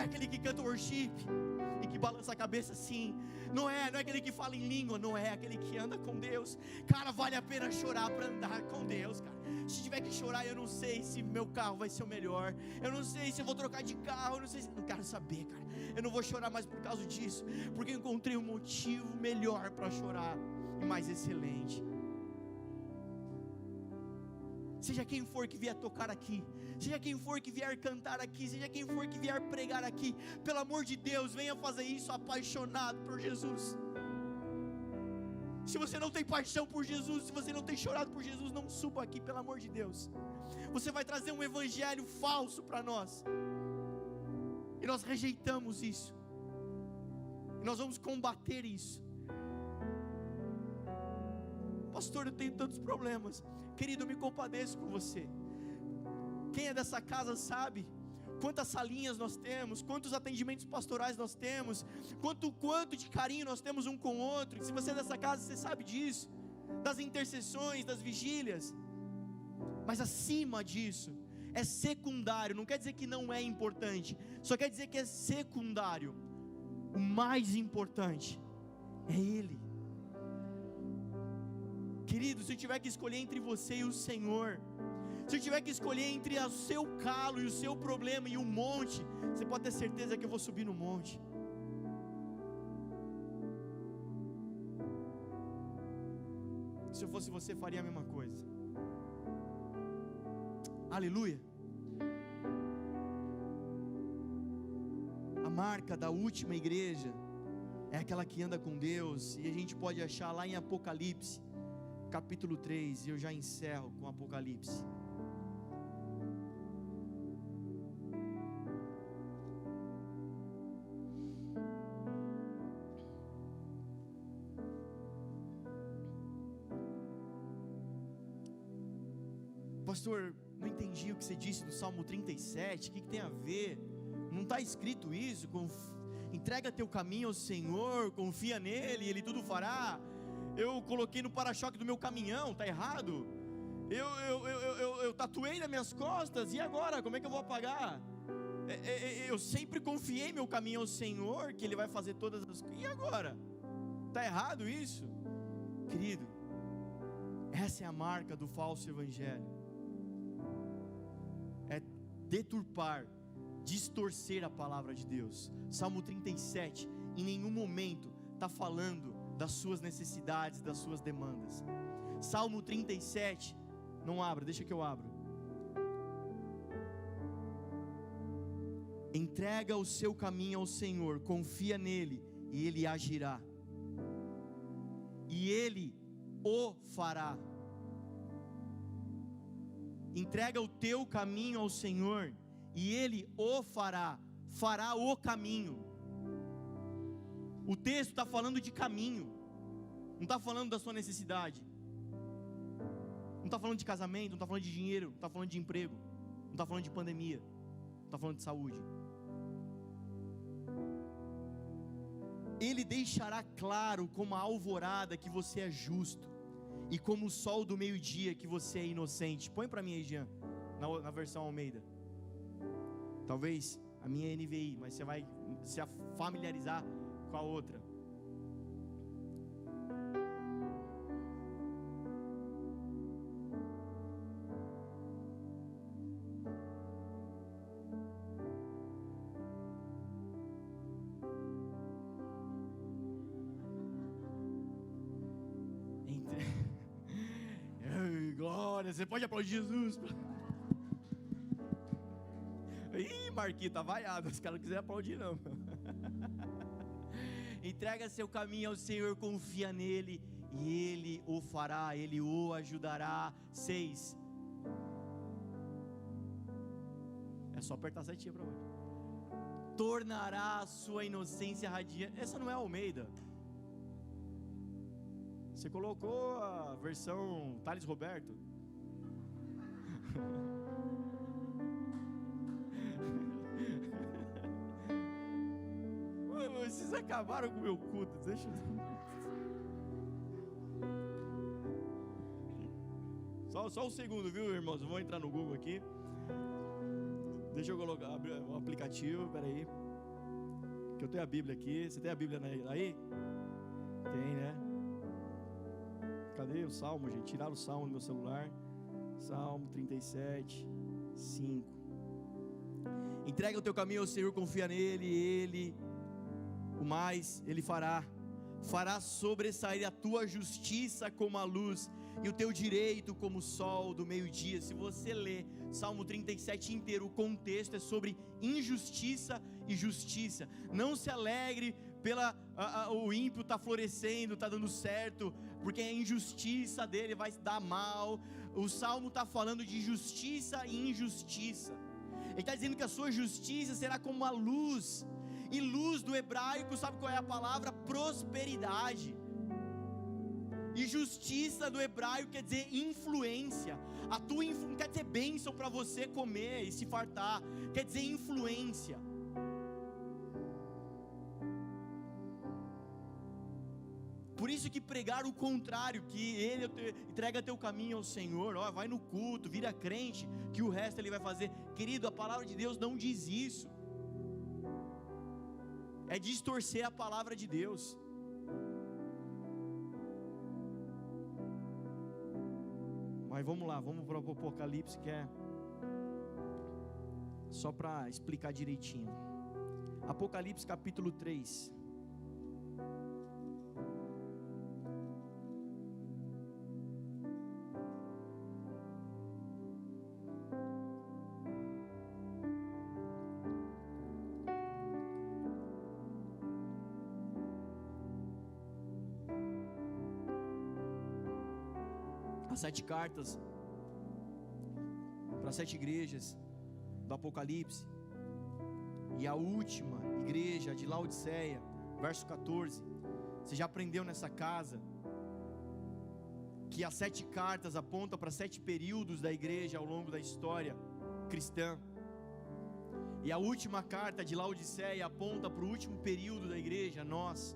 [SPEAKER 1] aquele que canta worship e que balança a cabeça assim. Não é aquele que fala em língua. Não é aquele que anda com Deus. Cara, vale a pena chorar para andar com Deus, cara. Se tiver que chorar, eu não sei se meu carro vai ser o melhor, eu não sei se eu vou trocar de carro, eu não sei se... Não quero saber, cara. Eu não vou chorar mais por causa disso, porque eu encontrei um motivo melhor para chorar, e mais excelente. Seja quem for que vier tocar aqui, seja quem for que vier cantar aqui, seja quem for que vier pregar aqui, pelo amor de Deus, venha fazer isso apaixonado por Jesus. Se você não tem paixão por Jesus, se você não tem chorado por Jesus, não suba aqui, pelo amor de Deus. Você vai trazer um evangelho falso para nós, e e nós rejeitamos isso, e nós vamos combater isso. Pastor, eu tenho tantos problemas. Querido, eu me compadeço com você. Quem é dessa casa sabe quantas salinhas nós temos, quantos atendimentos pastorais nós temos, quanto de carinho nós temos um com o outro. Se você é dessa casa, você sabe disso, das intercessões, das vigílias. Mas acima disso, é secundário. Não quer dizer que não é importante, só quer dizer que é secundário. O mais importante é Ele. Querido, se eu tiver que escolher entre você e o Senhor, se eu tiver que escolher entre o seu calo e o seu problema e o monte, você pode ter certeza que eu vou subir no monte. Se eu fosse você, faria a mesma coisa. Aleluia. A marca da última igreja é aquela que anda com Deus, e a gente pode achar lá em Apocalipse capítulo 3, e eu já encerro com Apocalipse. Pastor, não entendi o que você disse do Salmo 37, o que tem a ver? Não está escrito isso? Entrega teu caminho ao Senhor, confia nele, Ele tudo fará. Eu coloquei no para-choque do meu caminhão, está errado? Eu tatuei nas minhas costas, e agora? Como é que eu vou apagar? Eu sempre confiei meu caminho ao Senhor, que Ele vai fazer todas as coisas, e agora? Está errado isso? Querido, essa é a marca do falso evangelho. É deturpar, distorcer a palavra de Deus. Salmo 37, em nenhum momento está falando das suas necessidades, das suas demandas. Salmo 37, não abra, deixa que eu abro. Entrega o seu caminho ao Senhor, confia nele, e Ele agirá, e Ele o fará. Entrega o teu caminho ao Senhor, e Ele o fará, fará o caminho. O texto está falando de caminho, não está falando da sua necessidade, não está falando de casamento, não está falando de dinheiro, não está falando de emprego, não está falando de pandemia, não está falando de saúde. Ele deixará claro como a alvorada que você é justo, e como o sol do meio-dia que você é inocente. Põe para mim aí, Jean, na versão Almeida. Talvez a minha é NVI, mas você vai se familiarizar com a outra. Glória, você pode aplaudir Jesus. Ih, Marquinhos, tá vaiado, os caras não quiserem aplaudir não. Entrega seu caminho ao Senhor, confia nele, e Ele o fará, Ele o ajudará. 6. É só apertar a setinha para hoje. Tornará a sua inocência radiante. Essa não é Almeida. Você colocou a versão Thales Roberto? Vocês acabaram com o meu culto. Deixa eu... Só um segundo, viu, irmãos? Eu vou entrar no Google aqui. Deixa eu colocar o aplicativo. Pera aí, que eu tenho a Bíblia aqui. Você tem a Bíblia aí? Tem, né? Cadê o Salmo, gente? Tiraram o Salmo do meu celular. Salmo 37, 5. Entrega o teu caminho ao Senhor, confia nele, Ele o mais Ele fará sobressair a tua justiça como a luz, e o teu direito como o sol do meio-dia. Se você ler Salmo 37 inteiro, o contexto é sobre injustiça e justiça. Não se alegre o ímpio está florescendo, está dando certo, porque a injustiça dele vai dar mal. O Salmo está falando de justiça e injustiça. Ele está dizendo que a sua justiça será como uma luz. E luz do hebraico, sabe qual é a palavra? Prosperidade. E justiça do hebraico quer dizer influência. A tua não quer dizer bênção para você comer e se fartar, quer dizer influência. Por isso que pregar o contrário, que Ele entrega teu caminho ao Senhor, ó, vai no culto, vira crente, que o resto Ele vai fazer. Querido, a palavra de Deus não diz isso. É distorcer a palavra de Deus. Mas vamos lá, vamos para o Apocalipse, que é só para explicar direitinho. Apocalipse capítulo 3. As 7 cartas para 7 igrejas do Apocalipse, e a última igreja de Laodiceia, verso 14. Você já aprendeu nessa casa que as 7 cartas apontam para 7 períodos da igreja ao longo da história cristã, e a última carta de Laodiceia aponta para o último período da igreja, nós.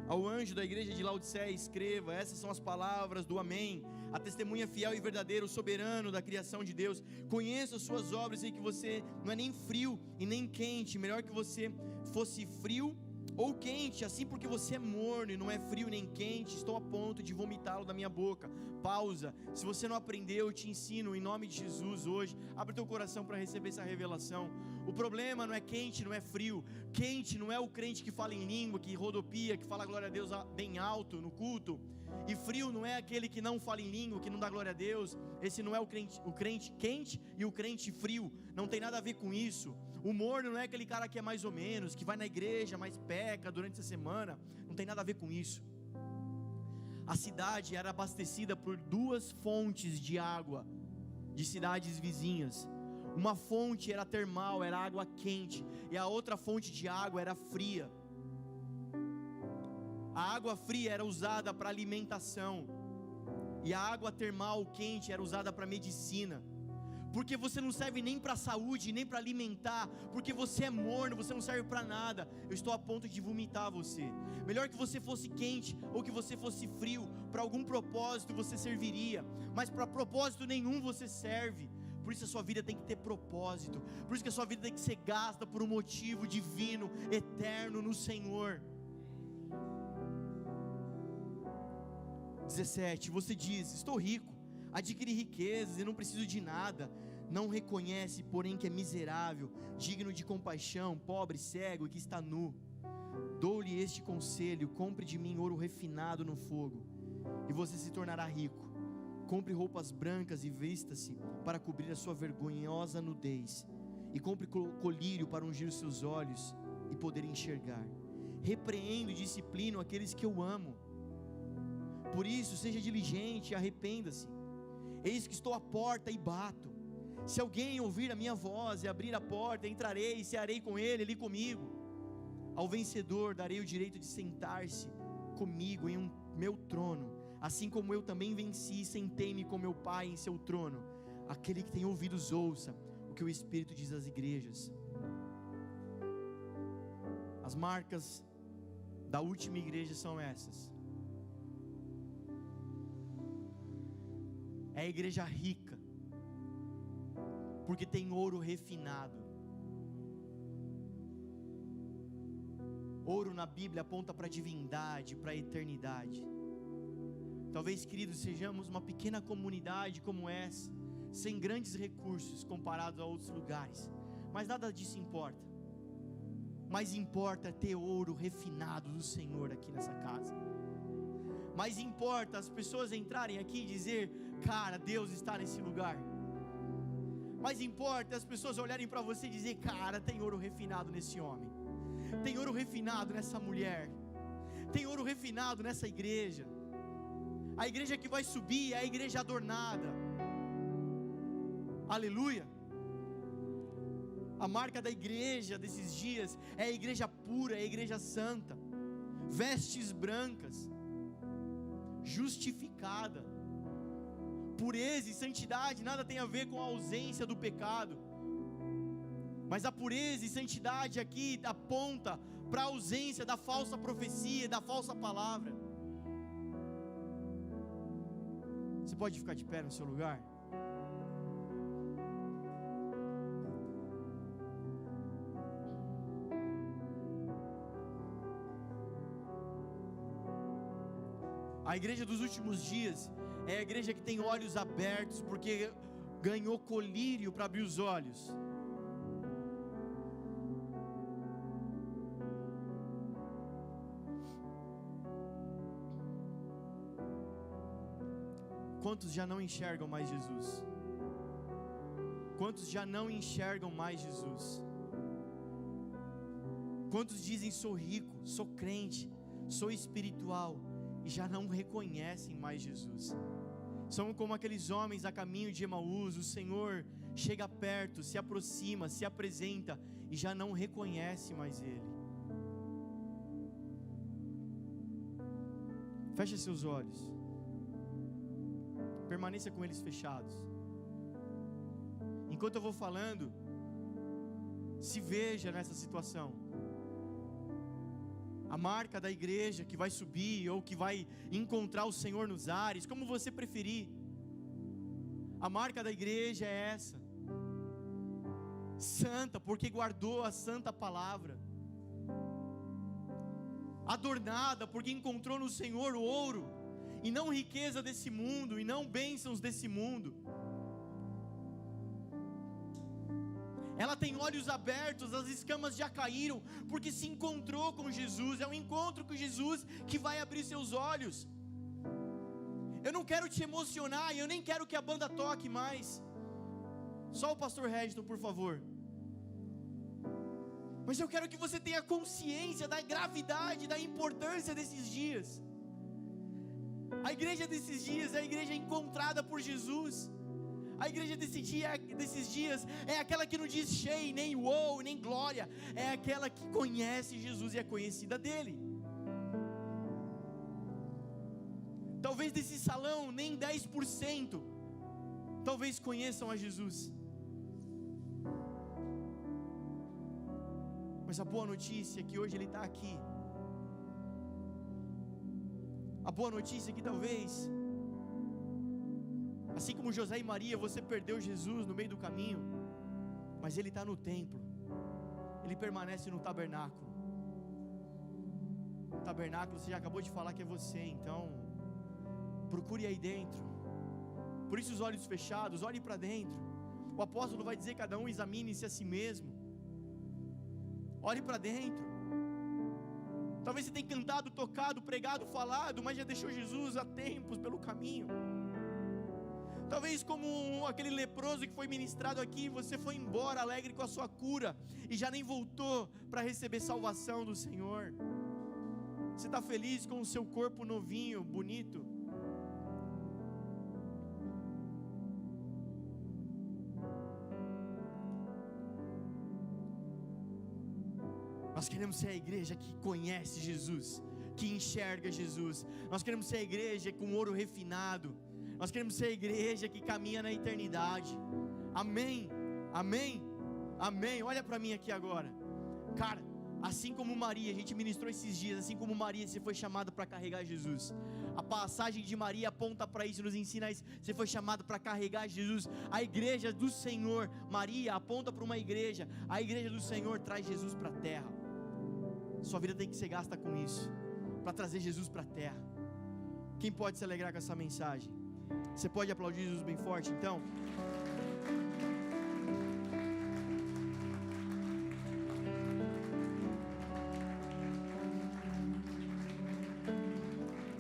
[SPEAKER 1] Ao anjo da igreja de Laodiceia escreva: essas são as palavras do Amém, a testemunha fiel e verdadeira, o soberano da criação de Deus. Conheço as suas obras, sei que você não é nem frio e nem quente. Melhor que você fosse frio ou quente, assim, porque você é morno e não é frio nem quente, estou a ponto de vomitá-lo da minha boca. Pausa. Se você não aprendeu, eu te ensino em nome de Jesus hoje. Abre teu coração para receber essa revelação. O problema não é quente, não é frio. Quente não é o crente que fala em língua, que rodopia, que fala glória a Deus bem alto no culto. E frio não é aquele que não fala em língua, que não dá glória a Deus. Esse não é o crente quente e o crente frio. Não tem nada a ver com isso. O morno não é aquele cara que é mais ou menos, que vai na igreja, mas peca durante a semana. Não tem nada a ver com isso. A cidade era abastecida por 2 fontes de água de cidades vizinhas. Uma fonte era termal, era água quente, e a outra fonte de água era fria. A água fria era usada para alimentação, e a água termal quente era usada para medicina. Porque você não serve nem para a saúde, nem para alimentar, porque você é morno, você não serve para nada. Eu estou a ponto de vomitar você. Melhor que você fosse quente, ou que você fosse frio. Para algum propósito você serviria, mas para propósito nenhum você serve. Por isso a sua vida tem que ter propósito. Por isso que a sua vida tem que ser gasta por um motivo divino, eterno no Senhor. 17, você diz: estou rico, adquiri riquezas e não preciso de nada. Não reconhece, porém, que é miserável, digno de compaixão, pobre, cego e que está nu. Dou-lhe este conselho: compre de mim ouro refinado no fogo, e você se tornará rico. Compre roupas brancas e vista-se para cobrir a sua vergonhosa nudez, e compre colírio para ungir os seus olhos e poder enxergar. Repreendo e disciplino aqueles que eu amo. Por isso, seja diligente e arrependa-se. Eis que estou à porta e bato. Se alguém ouvir a minha voz e abrir a porta, entrarei e cearei com ele, ele comigo. Ao vencedor darei o direito de sentar-se comigo em meu trono, assim como eu também venci e sentei-me com meu Pai em seu trono. Aquele que tem ouvidos ouça o que o Espírito diz às igrejas. As marcas da última igreja são essas. É a igreja rica, porque tem ouro refinado. Ouro na Bíblia aponta para a divindade, para a eternidade. Talvez, queridos, sejamos uma pequena comunidade como essa, sem grandes recursos comparados a outros lugares, mas nada disso importa. Mais importa ter ouro refinado do Senhor aqui nessa casa. Mais importa as pessoas entrarem aqui e dizer: cara, Deus está nesse lugar. Mais importa as pessoas olharem para você e dizer: cara, tem ouro refinado nesse homem, tem ouro refinado nessa mulher, tem ouro refinado nessa igreja. A igreja que vai subir é a igreja adornada. Aleluia. A marca da igreja desses dias é a igreja pura, é a igreja santa, vestes brancas, justificada. Pureza e santidade nada tem a ver com a ausência do pecado, mas a pureza e santidade aqui aponta para a ausência da falsa profecia, da falsa palavra. Você pode ficar de pé no seu lugar? A igreja dos últimos dias é a igreja que tem olhos abertos, porque ganhou colírio para abrir os olhos. Quantos já não enxergam mais Jesus? Quantos já não enxergam mais Jesus? Quantos dizem: sou rico, sou crente, sou espiritual, e já não reconhecem mais Jesus? São como aqueles homens a caminho de Emaús. O Senhor chega perto, se aproxima, se apresenta e já não reconhece mais Ele. Feche seus olhos, permaneça com eles fechados. Enquanto eu vou falando, se veja nessa situação. A marca da igreja que vai subir, ou que vai encontrar o Senhor nos ares, como você preferir. A marca da igreja é essa: santa, porque guardou a santa palavra; adornada, porque encontrou no Senhor o ouro, e não riqueza desse mundo, e não bênçãos desse mundo. Ela tem olhos abertos, as escamas já caíram, porque se encontrou com Jesus. É um encontro com Jesus que vai abrir seus olhos. Eu não quero te emocionar, e eu nem quero que a banda toque mais. Só o pastor Registon, por favor. Mas eu quero que você tenha consciência da gravidade, da importância desses dias. A igreja desses dias é a igreja encontrada por Jesus. A igreja desses dias é aquela que não diz Shei, nem uou, nem glória. É aquela que conhece Jesus e é conhecida dele. Talvez desse salão nem 10% talvez conheçam a Jesus. Mas a boa notícia é que hoje Ele está aqui. A boa notícia é que talvez, assim como José e Maria, você perdeu Jesus no meio do caminho, mas Ele está no templo, Ele permanece no tabernáculo. O tabernáculo, você já acabou de falar que é você, então procure aí dentro. Por isso os olhos fechados, olhe para dentro. O apóstolo vai dizer: cada um examine-se a si mesmo. Olhe para dentro. Talvez você tenha cantado, tocado, pregado, falado, mas já deixou Jesus há tempos pelo caminho. Talvez como aquele leproso que foi ministrado aqui, você foi embora alegre com a sua cura e já nem voltou para receber salvação do Senhor. Você está feliz com o seu corpo novinho, bonito? Nós queremos ser a igreja que conhece Jesus, que enxerga Jesus. Nós queremos ser a igreja com ouro refinado. Nós queremos ser a igreja que caminha na eternidade. Amém, amém, amém. Olha para mim aqui agora. Cara, assim como Maria, a gente ministrou esses dias, assim como Maria, você foi chamado para carregar Jesus. A passagem de Maria aponta para isso, nos ensina isso. Você foi chamado para carregar Jesus. A igreja do Senhor, Maria aponta para uma igreja. A igreja do Senhor traz Jesus para a terra. Sua vida tem que ser gasta com isso, para trazer Jesus para a terra. Quem pode se alegrar com essa mensagem? Você pode aplaudir Jesus bem forte então?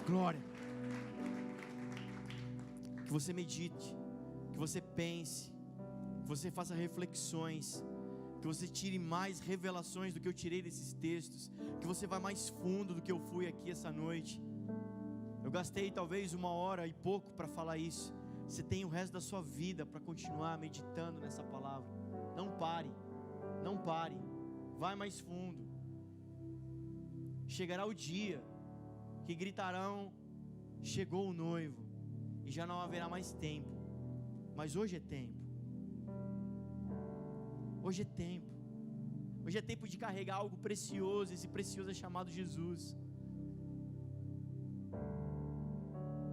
[SPEAKER 1] Glória. Que você medite, que você pense, que você faça reflexões, que você tire mais revelações do que eu tirei desses textos, que você vá mais fundo do que eu fui aqui essa noite. Eu gastei talvez 1 hora e pouco para falar isso. Você tem o resto da sua vida para continuar meditando nessa palavra. Não pare, Não pare, vai mais fundo. Chegará o dia que gritarão: chegou o noivo, e já não haverá mais tempo. Mas hoje é tempo. Hoje é tempo. Hoje é tempo de carregar algo precioso. Esse precioso é chamado Jesus.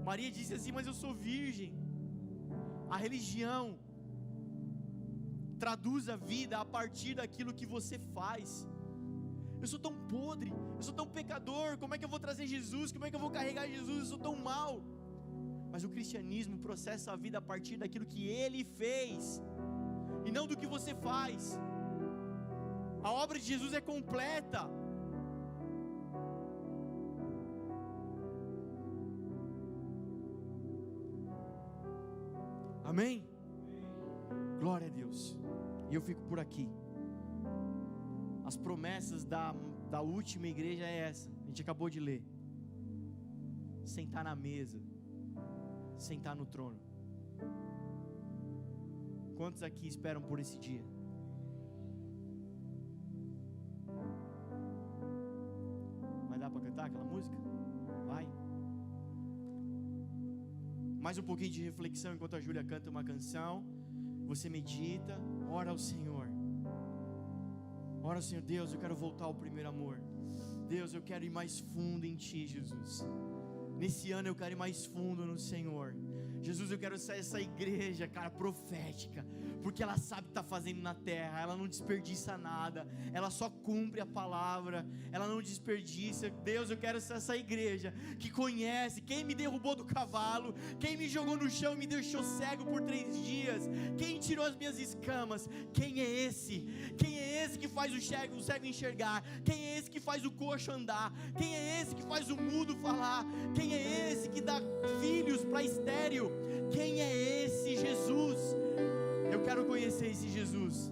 [SPEAKER 1] Maria disse assim: mas eu sou virgem. A religião traduz a vida a partir daquilo que você faz. Eu sou tão podre, eu sou tão pecador, como é que eu vou trazer Jesus? Como é que eu vou carregar Jesus? Eu sou tão mal. Mas o cristianismo processa a vida a partir daquilo que Ele fez, e não do que você faz. A obra de Jesus é completa. Amém? Glória a Deus. E eu fico por aqui. As promessas da última igreja é essa, a gente acabou de ler: sentar na mesa, sentar no trono. Quantos aqui esperam por esse dia? Vai dar para cantar aquela música? Vai. Mais um pouquinho de reflexão enquanto a Júlia canta uma canção. Você medita, ora ao Senhor. Ora ao Senhor: Deus, eu quero voltar ao primeiro amor. Deus, eu quero ir mais fundo em Ti, Jesus. Nesse ano eu quero ir mais fundo no Senhor. Jesus, eu quero ser essa igreja, cara, profética, porque ela sabe o que está fazendo na terra. Ela não desperdiça nada, ela só cumpre a palavra, ela não desperdiça. Deus, eu quero ser essa igreja que conhece quem me derrubou do cavalo, quem me jogou no chão e me deixou cego por 3 dias, quem tirou as minhas escamas. Quem é esse? Quem é esse que faz o cego enxergar? Quem é esse que faz o coxo andar? Quem é esse que faz o mudo falar? Quem é esse que dá filhos para estéril? Quem é esse Jesus? Eu quero conhecer esse Jesus.